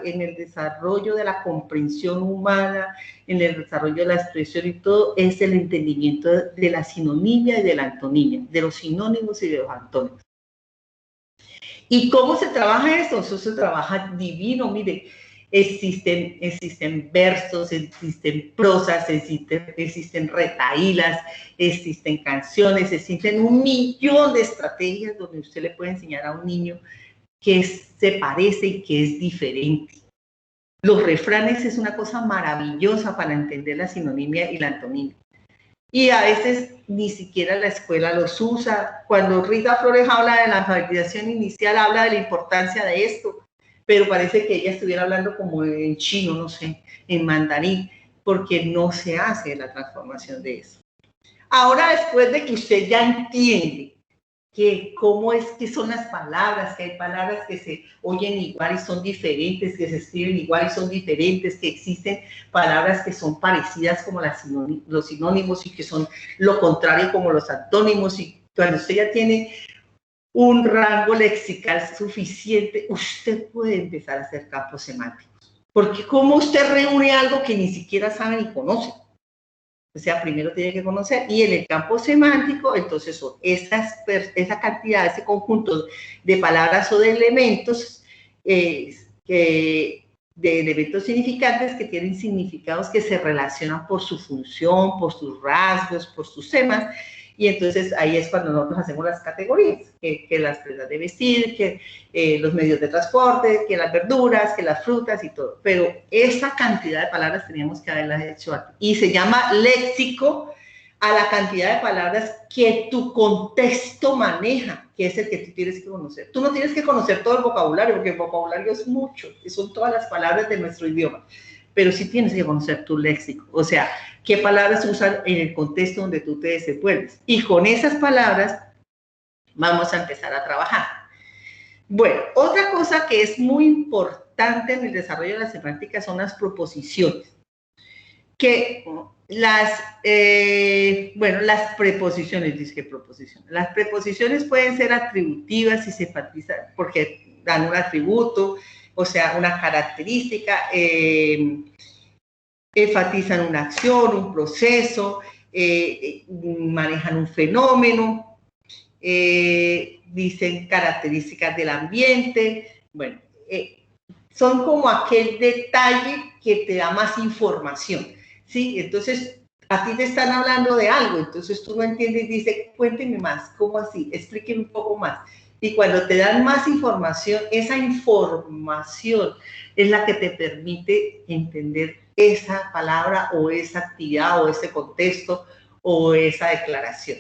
en el desarrollo de la comprensión humana, en el desarrollo de la expresión y todo, es el entendimiento de la sinonimia y de la antonimia, de los sinónimos y de los antónimos. ¿Y cómo se trabaja eso? Eso se trabaja divino, mire, existen versos, existen prosas, existen retahílas, existen canciones, existen 1.000.000 de estrategias donde usted le puede enseñar a un niño que se parece y que es diferente. Los refranes es una cosa maravillosa para entender la sinonimia y la antonimia. Y a veces ni siquiera la escuela los usa. Cuando Rita Flores habla de la alfabetización inicial, habla de la importancia de esto, pero parece que ella estuviera hablando como en chino, no sé, en mandarín, porque no se hace la transformación de eso. Ahora, después de que usted ya entiende que cómo es que son las palabras, que hay palabras que se oyen igual y son diferentes, que se escriben igual y son diferentes, que existen palabras que son parecidas como los sinónimos y que son lo contrario como los antónimos, y cuando usted ya tiene un rango lexical suficiente, usted puede empezar a hacer campos semánticos. Porque ¿cómo usted reúne algo que ni siquiera sabe ni conoce? O sea, primero tiene que conocer, y en el campo semántico, entonces son esa cantidad, ese conjunto de palabras o de elementos, de elementos significantes que tienen significados que se relacionan por su función, por sus rasgos, por sus temas, y entonces ahí es cuando nosotros hacemos las categorías, que las prendas de vestir, que los medios de transporte, que las verduras, que las frutas y todo. Pero esa cantidad de palabras teníamos que haberlas hecho aquí. Y se llama léxico a la cantidad de palabras que tu contexto maneja, que es el que tú tienes que conocer. Tú no tienes que conocer todo el vocabulario, porque el vocabulario es mucho, y son todas las palabras de nuestro idioma. Pero sí tienes que conocer tu léxico, o sea, qué palabras usan en el contexto donde tú te desenvuelves. Y con esas palabras vamos a empezar a trabajar. Bueno, otra cosa que es muy importante en el desarrollo de la semántica son las proposiciones. Las preposiciones, dice que proposiciones. Las preposiciones pueden ser atributivas y se enfatizan porque dan un atributo, o sea, una característica, enfatizan una acción, un proceso, manejan un fenómeno, dicen características del ambiente. Bueno, son como aquel detalle que te da más información, ¿sí? Entonces, a ti te están hablando de algo, entonces tú no entiendes y dices, cuénteme más, ¿cómo así? Explíqueme un poco más. Y cuando te dan más información, esa información es la que te permite entender esa palabra o esa actividad o ese contexto o esa declaración.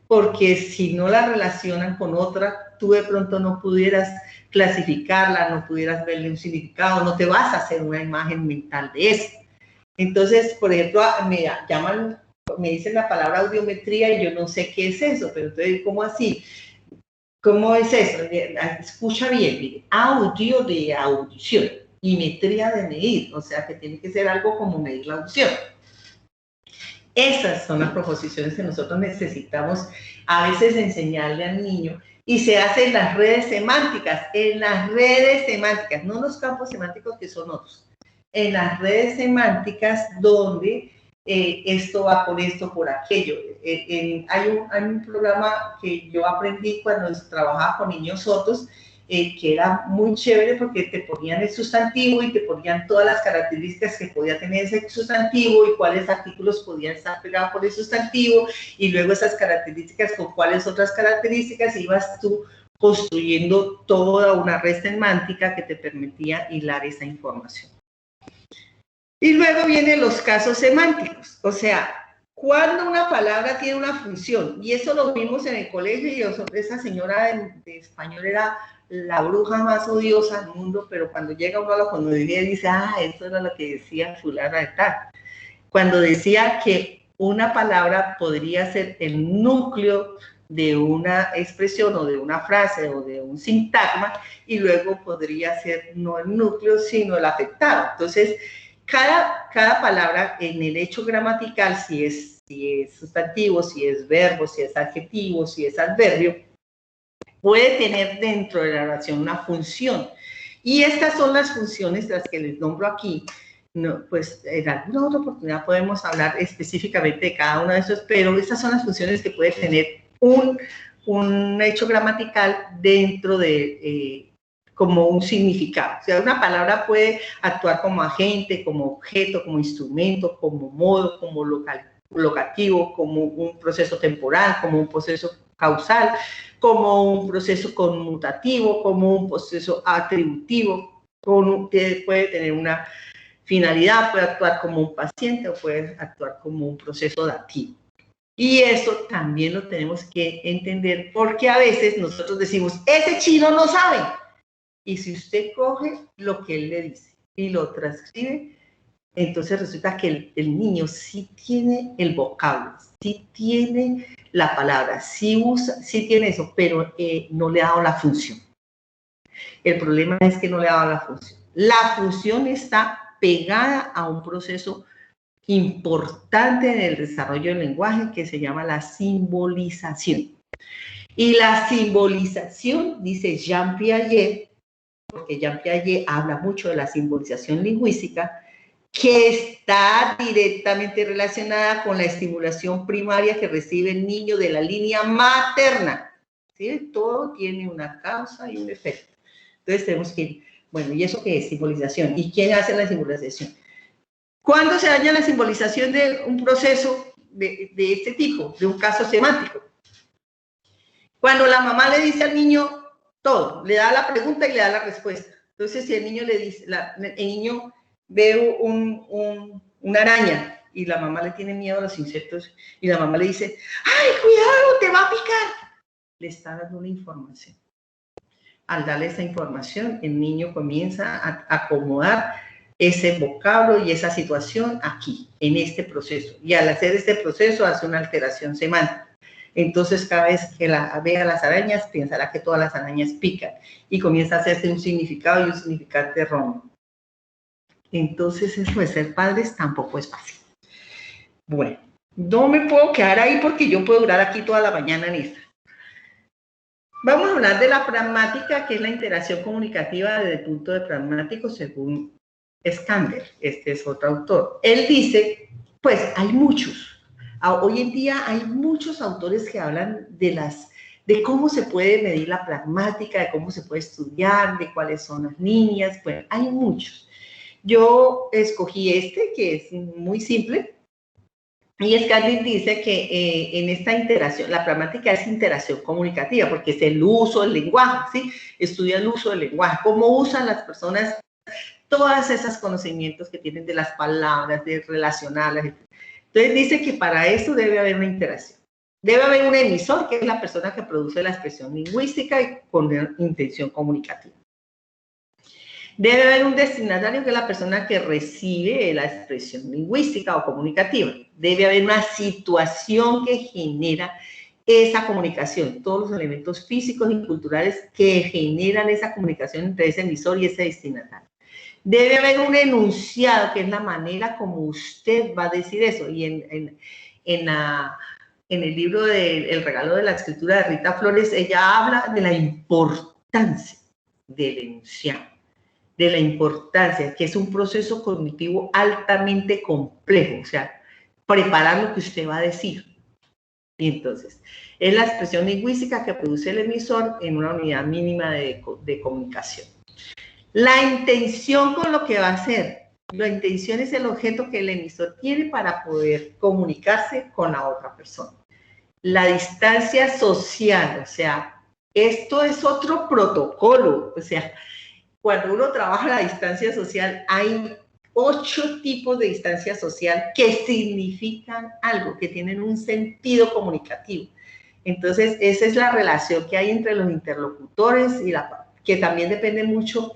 Porque si no la relacionan con otra, tú de pronto no pudieras clasificarla, no pudieras verle un significado, no te vas a hacer una imagen mental de eso. Entonces, por ejemplo, me dicen la palabra audiometría y yo no sé qué es eso, pero entonces, ¿cómo así? ¿Cómo es eso? Escucha bien, mire, audio de audición y metría de medir, o sea que tiene que ser algo como medir la audición. Esas son las proposiciones que nosotros necesitamos a veces enseñarle al niño, y se hace en las redes semánticas, no en los campos semánticos que son otros, en las redes semánticas donde esto va por esto, por aquello. Hay un programa que yo aprendí cuando trabajaba con niños sordos, que era muy chévere porque te ponían el sustantivo y te ponían todas las características que podía tener ese sustantivo y cuáles artículos podían estar pegados por el sustantivo, y luego esas características con cuáles otras características ibas tú construyendo toda una red semántica que te permitía hilar esa información. Y luego vienen los casos semánticos, o sea, cuando una palabra tiene una función, y eso lo vimos en el colegio, y esa señora de español era la bruja más odiosa del mundo, pero cuando llega uno a la fonología dice, eso era lo que decía fulana de tal. Cuando decía que una palabra podría ser el núcleo de una expresión o de una frase o de un sintagma, y luego podría ser no el núcleo, sino el afectado. Entonces, cada palabra en el hecho gramatical, si es sustantivo, si es verbo, si es adjetivo, si es adverbio, puede tener dentro de la oración una función. Y estas son las funciones, las que les nombro aquí. No, pues en alguna otra oportunidad podemos hablar específicamente de cada una de esas, pero estas son las funciones que puede tener un hecho gramatical dentro de, como un significado. O sea, una palabra puede actuar como agente, como objeto, como instrumento, como modo, como locativo, como un proceso temporal, como un proceso causal, como un proceso conmutativo, como un proceso atributivo, que puede tener una finalidad, puede actuar como un paciente o puede actuar como un proceso dativo. Y eso también lo tenemos que entender, porque a veces nosotros decimos, ese chino no sabe. Y si usted coge lo que él le dice y lo transcribe, entonces resulta que el niño sí tiene el vocablo, sí tiene la palabra, sí tiene eso, pero no le ha dado la función. El problema es que no le ha dado la función. La función está pegada a un proceso importante en el desarrollo del lenguaje que se llama la simbolización. Y la simbolización, dice Jean Piaget, porque Jean Piaget habla mucho de la simbolización lingüística, que está directamente relacionada con la estimulación primaria que recibe el niño de la línea materna. ¿Sí? Todo tiene una causa y un efecto. Entonces tenemos que ir, bueno, ¿y eso qué es? Simbolización. ¿Y quién hace la simbolización? ¿Cuándo se daña la simbolización de un proceso de este tipo, de un caso semántico? Cuando la mamá le dice al niño todo, le da la pregunta y le da la respuesta. Entonces, si el niño le dice, el niño ve una araña y la mamá le tiene miedo a los insectos y la mamá le dice, ¡ay, cuidado, te va a picar! Le está dando una información. Al darle esa información, el niño comienza a acomodar ese vocablo y esa situación aquí, en este proceso. Y al hacer este proceso hace una alteración semántica. Entonces, cada vez que vea las arañas, pensará que todas las arañas pican y comienza a hacerse un significado y un significante erróneo. Entonces, eso de ser padres tampoco es fácil. Bueno, no me puedo quedar ahí porque yo puedo durar aquí toda la mañana en esta. Vamos a hablar de la pragmática, que es la interacción comunicativa desde el punto de pragmático según Scander. Este es otro autor. Él dice, pues hay muchos. Hoy en día hay muchos autores que hablan de cómo se puede medir la pragmática, de cómo se puede estudiar, de cuáles son las líneas. Bueno, hay muchos. Yo escogí este, que es muy simple. Y Scander dice que en esta interacción, la pragmática es interacción comunicativa, porque es el uso del lenguaje, ¿sí? Estudia el uso del lenguaje, cómo usan las personas todos esos conocimientos que tienen de las palabras, de relacionarlas. Entonces dice que para eso debe haber una interacción. Debe haber un emisor, que es la persona que produce la expresión lingüística y con intención comunicativa. Debe haber un destinatario, que es la persona que recibe la expresión lingüística o comunicativa. Debe haber una situación que genera esa comunicación, todos los elementos físicos y culturales que generan esa comunicación entre ese emisor y ese destinatario. Debe haber un enunciado, que es la manera como usted va a decir eso. Y en el libro de El regalo de la escritura de Rita Flores, ella habla de la importancia del enunciado, de la importancia, que es un proceso cognitivo altamente complejo, o sea, preparar lo que usted va a decir. Y entonces, es la expresión lingüística que produce el emisor en una unidad mínima de comunicación. La intención con lo que va a hacer. La intención es el objeto que el emisor tiene para poder comunicarse con la otra persona. La distancia social, o sea, esto es otro protocolo, o sea, cuando uno trabaja la distancia social, hay 8 tipos de distancia social que significan algo, que tienen un sentido comunicativo. Entonces, esa es la relación que hay entre los interlocutores y que también depende mucho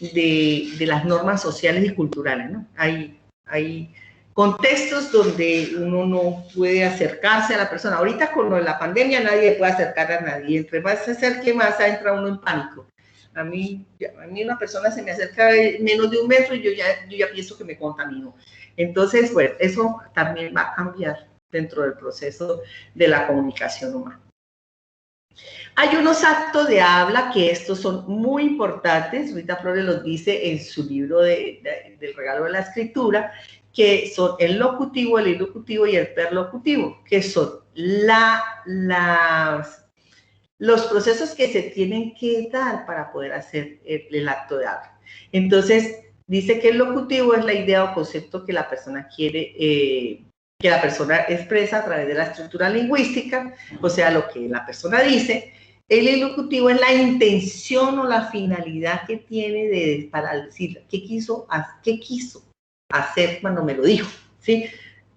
de las normas sociales y culturales, ¿no? Hay contextos donde uno no puede acercarse a la persona. Ahorita con la pandemia nadie puede acercar a nadie. Entre más se acerque, más entra uno en pánico. A mí una persona se me acerca menos de 1 metro y yo ya pienso que me contamino. Entonces, bueno, eso también va a cambiar dentro del proceso de la comunicación humana. Hay unos actos de habla que estos son muy importantes. Rita Flores los dice en su libro del regalo de la escritura, que son el locutivo, el ilocutivo y el perlocutivo, que son los procesos que se tienen que dar para poder hacer el acto de habla. Entonces, dice que el locutivo es la idea o concepto que la persona quiere, que la persona expresa a través de la estructura lingüística, o sea, lo que la persona dice. El ilocutivo es la intención o la finalidad que tiene para decir qué quiso hacer cuando me lo dijo, ¿sí?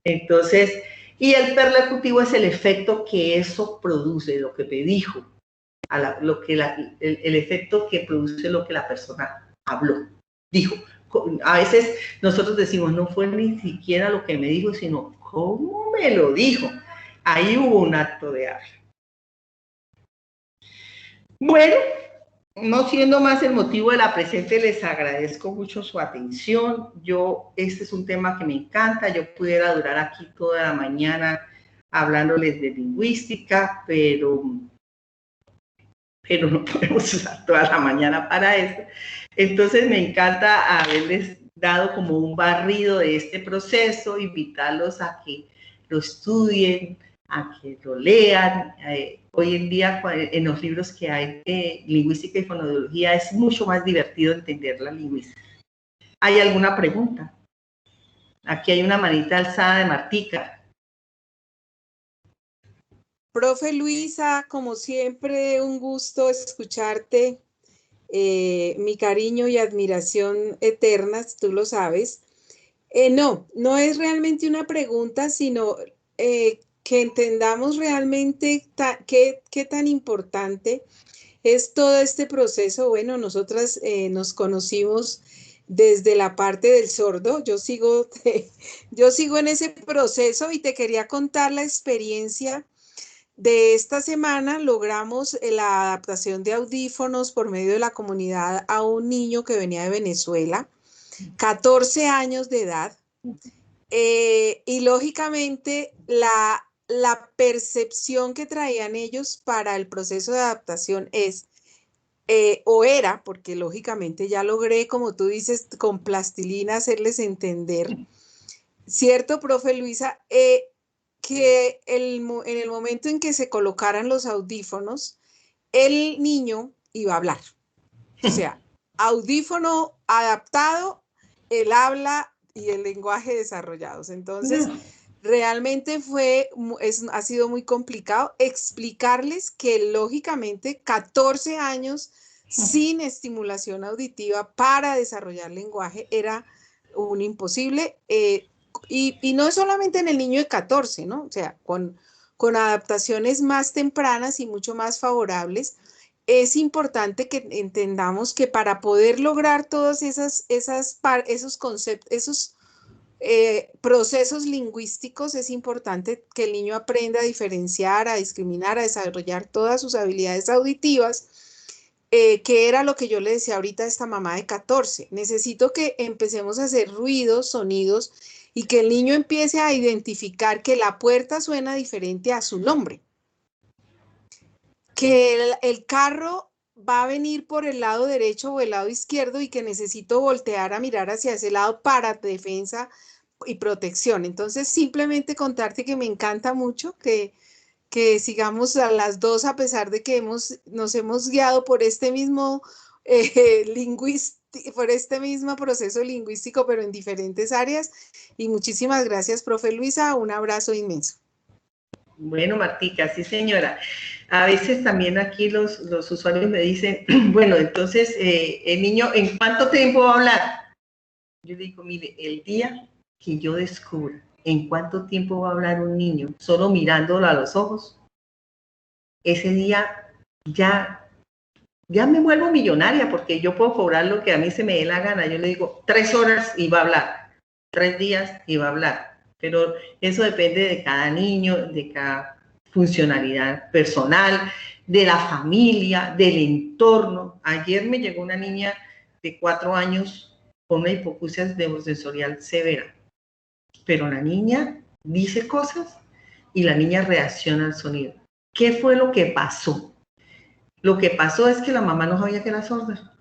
Entonces, y el perlocutivo es el efecto que eso produce, lo que me dijo, el efecto que produce lo que la persona habló, dijo. A veces nosotros decimos, no fue ni siquiera lo que me dijo, sino cómo me lo dijo. Ahí hubo un acto de habla. Bueno, no siendo más el motivo de la presente, les agradezco mucho su atención. Este es un tema que me encanta. Yo pudiera durar aquí toda la mañana hablándoles de lingüística, pero no podemos usar toda la mañana para eso. Entonces me encanta haberles dado como un barrido de este proceso, invitarlos a que lo estudien, a que lo lean. Hoy en día en los libros que hay de lingüística y fonología es mucho más divertido entender la lingüística. ¿Hay alguna pregunta? Aquí hay una manita alzada de Martica. Profe Luisa, como siempre, un gusto escucharte. Mi cariño y admiración eternas, tú lo sabes. No es realmente una pregunta, sino que entendamos realmente qué tan importante es todo este proceso. Bueno, nosotras nos conocimos desde la parte del sordo. Yo sigo en ese proceso y te quería contar la experiencia de esta semana. Logramos la adaptación de audífonos por medio de la comunidad a un niño que venía de Venezuela, 14 años de edad, y lógicamente la percepción que traían ellos para el proceso de adaptación era, porque lógicamente ya logré, como tú dices, con plastilina hacerles entender, ¿cierto, profe Luisa? Que en el momento en que se colocaran los audífonos, el niño iba a hablar. O sea, audífono adaptado, el habla y el lenguaje desarrollados. Entonces, realmente ha sido muy complicado explicarles que lógicamente 14 años sin estimulación auditiva para desarrollar lenguaje era un imposible. Y no es solamente en el niño de 14, ¿no? O sea, con adaptaciones más tempranas y mucho más favorables, es importante que entendamos que para poder lograr todos esos conceptos, esos procesos lingüísticos, es importante que el niño aprenda a diferenciar, a discriminar, a desarrollar todas sus habilidades auditivas, que era lo que yo le decía ahorita a esta mamá de 14. Necesito que empecemos a hacer ruidos, sonidos, y que el niño empiece a identificar que la puerta suena diferente a su nombre, que el carro va a venir por el lado derecho o el lado izquierdo y que necesito voltear a mirar hacia ese lado para defensa y protección. Entonces, simplemente contarte que me encanta mucho que sigamos a las dos, a pesar de que nos hemos guiado por este mismo por este mismo proceso lingüístico, pero en diferentes áreas. Y muchísimas gracias, profe Luisa. Un abrazo inmenso. Bueno, Martica, sí, señora. A veces también aquí los usuarios me dicen, bueno, entonces, el niño, ¿en cuánto tiempo va a hablar? Yo digo, mire, el día que yo descubra en cuánto tiempo va a hablar un niño, solo mirándolo a los ojos, ese día ya me vuelvo millonaria, porque yo puedo cobrar lo que a mí se me dé la gana. Yo le digo 3 horas y va a hablar. 3 días y va a hablar. Pero eso depende de cada niño, de cada funcionalidad personal, de la familia, del entorno. Ayer me llegó una niña de 4 años con una hipoacusia neurosensorial severa, pero la niña dice cosas y la niña reacciona al sonido. ¿Qué fue lo que pasó? Lo que pasó es que la mamá no sabía que era sorda.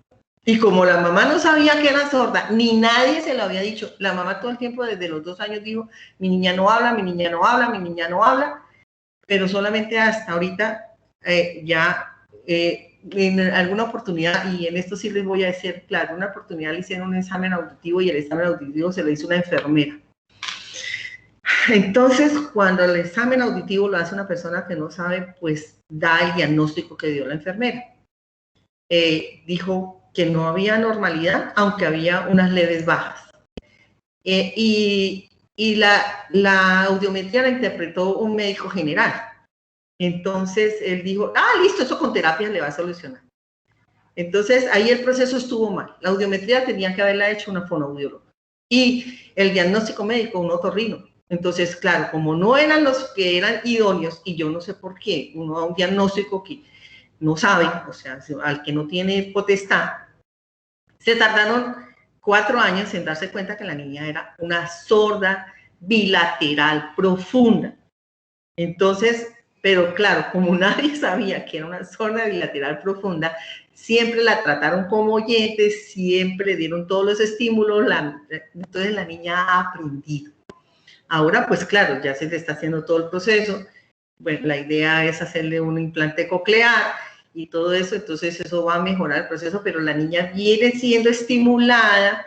Y como la mamá no sabía que era sorda, ni nadie se lo había dicho, la mamá todo el tiempo desde los 2 años dijo, mi niña no habla, mi niña no habla, mi niña no habla, pero solamente hasta ahorita en alguna oportunidad, y en esto sí les voy a decir, claro, una oportunidad le hicieron un examen auditivo y el examen auditivo se lo hizo una enfermera. Entonces, cuando el examen auditivo lo hace una persona que no sabe, pues da el diagnóstico que dio la enfermera. Dijo que no había normalidad, aunque había unas leves bajas. Y la audiometría la interpretó un médico general. Entonces, él dijo, listo, eso con terapia le va a solucionar. Entonces, ahí el proceso estuvo mal. La audiometría tenía que haberla hecho una fonoaudióloga. Y el diagnóstico médico, un otorrino. Entonces, claro, como no eran los que eran idóneos, y yo no sé por qué, uno da un diagnóstico que no sabe, o sea, al que no tiene potestad, se tardaron 4 años en darse cuenta que la niña era una sorda bilateral profunda. Entonces, pero claro, como nadie sabía que era una sorda bilateral profunda, siempre la trataron como oyente, siempre le dieron todos los estímulos, entonces la niña ha aprendido. Ahora, pues claro, ya se le está haciendo todo el proceso. Bueno, la idea es hacerle un implante coclear y todo eso, entonces eso va a mejorar el proceso, pero la niña viene siendo estimulada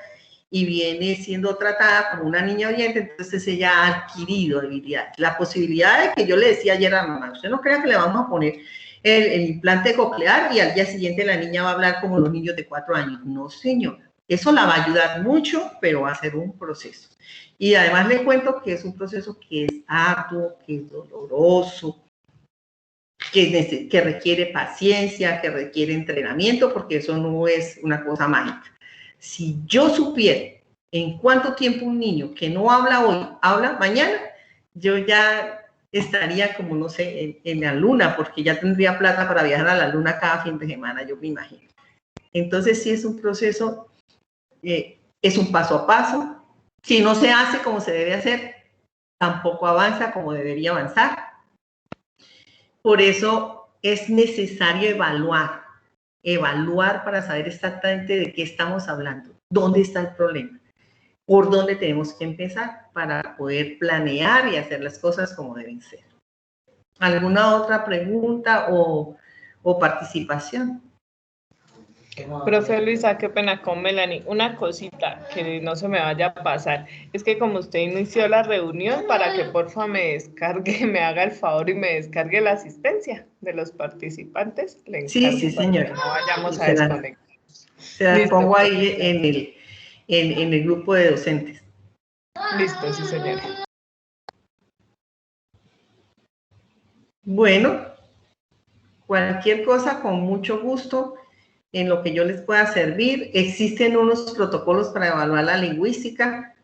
y viene siendo tratada como una niña oyente, entonces ella ha adquirido habilidad. La posibilidad de que yo le decía ayer a la mamá, usted no crea que le vamos a poner el implante coclear y al día siguiente la niña va a hablar como los niños de 4 años. No, señora. Eso la va a ayudar mucho, pero va a ser un proceso. Y además le cuento que es un proceso que es arduo, que es doloroso, que requiere paciencia, que requiere entrenamiento, porque eso no es una cosa mágica. Si yo supiera en cuánto tiempo un niño que no habla hoy, habla mañana, yo ya estaría como, no sé, en la luna, porque ya tendría plata para viajar a la luna cada fin de semana, yo me imagino. Entonces sí es un proceso, es un paso a paso. Si no se hace como se debe hacer, tampoco avanza como debería avanzar. Por eso es necesario evaluar para saber exactamente de qué estamos hablando, dónde está el problema, por dónde tenemos que empezar para poder planear y hacer las cosas como deben ser. ¿Alguna otra pregunta o participación? Profe Luisa, qué pena con Melanie. Una cosita que no se me vaya a pasar. Es que como usted inició la reunión, para que porfa me descargue, me haga el favor y me descargue la asistencia de los participantes. Le encargo Sí, señora. No vayamos a desconectar. Se la pongo ahí en el grupo de docentes. Listo, sí, señora. Bueno, cualquier cosa con mucho gusto en lo que yo les pueda servir. Existen unos protocolos para evaluar la lingüística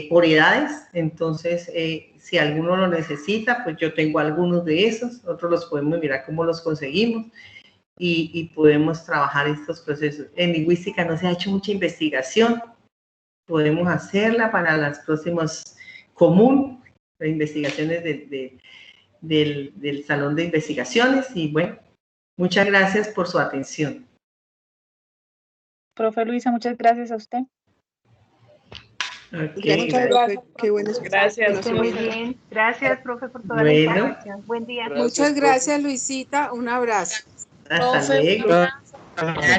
por edades, entonces si alguno lo necesita, pues yo tengo algunos de esos, otros los podemos mirar cómo los conseguimos y podemos trabajar estos procesos. En lingüística no se ha hecho mucha investigación, podemos hacerla para las próximas común, las investigaciones del Salón de Investigaciones y bueno, muchas gracias por su atención. Profe Luisa, muchas gracias a usted. Okay, Muchas gracias. Qué buenas. Gracias. Muy bien. Gracias, profe, por toda la información. Buen día. Muchas gracias, Luisita. Un abrazo. Hasta luego.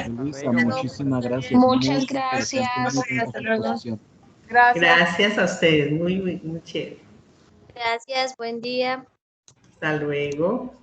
Luisa, muchísimas gracias. Muchas gracias. Hasta luego. Gracias a ustedes. Muy chévere. Gracias, buen día. Hasta luego.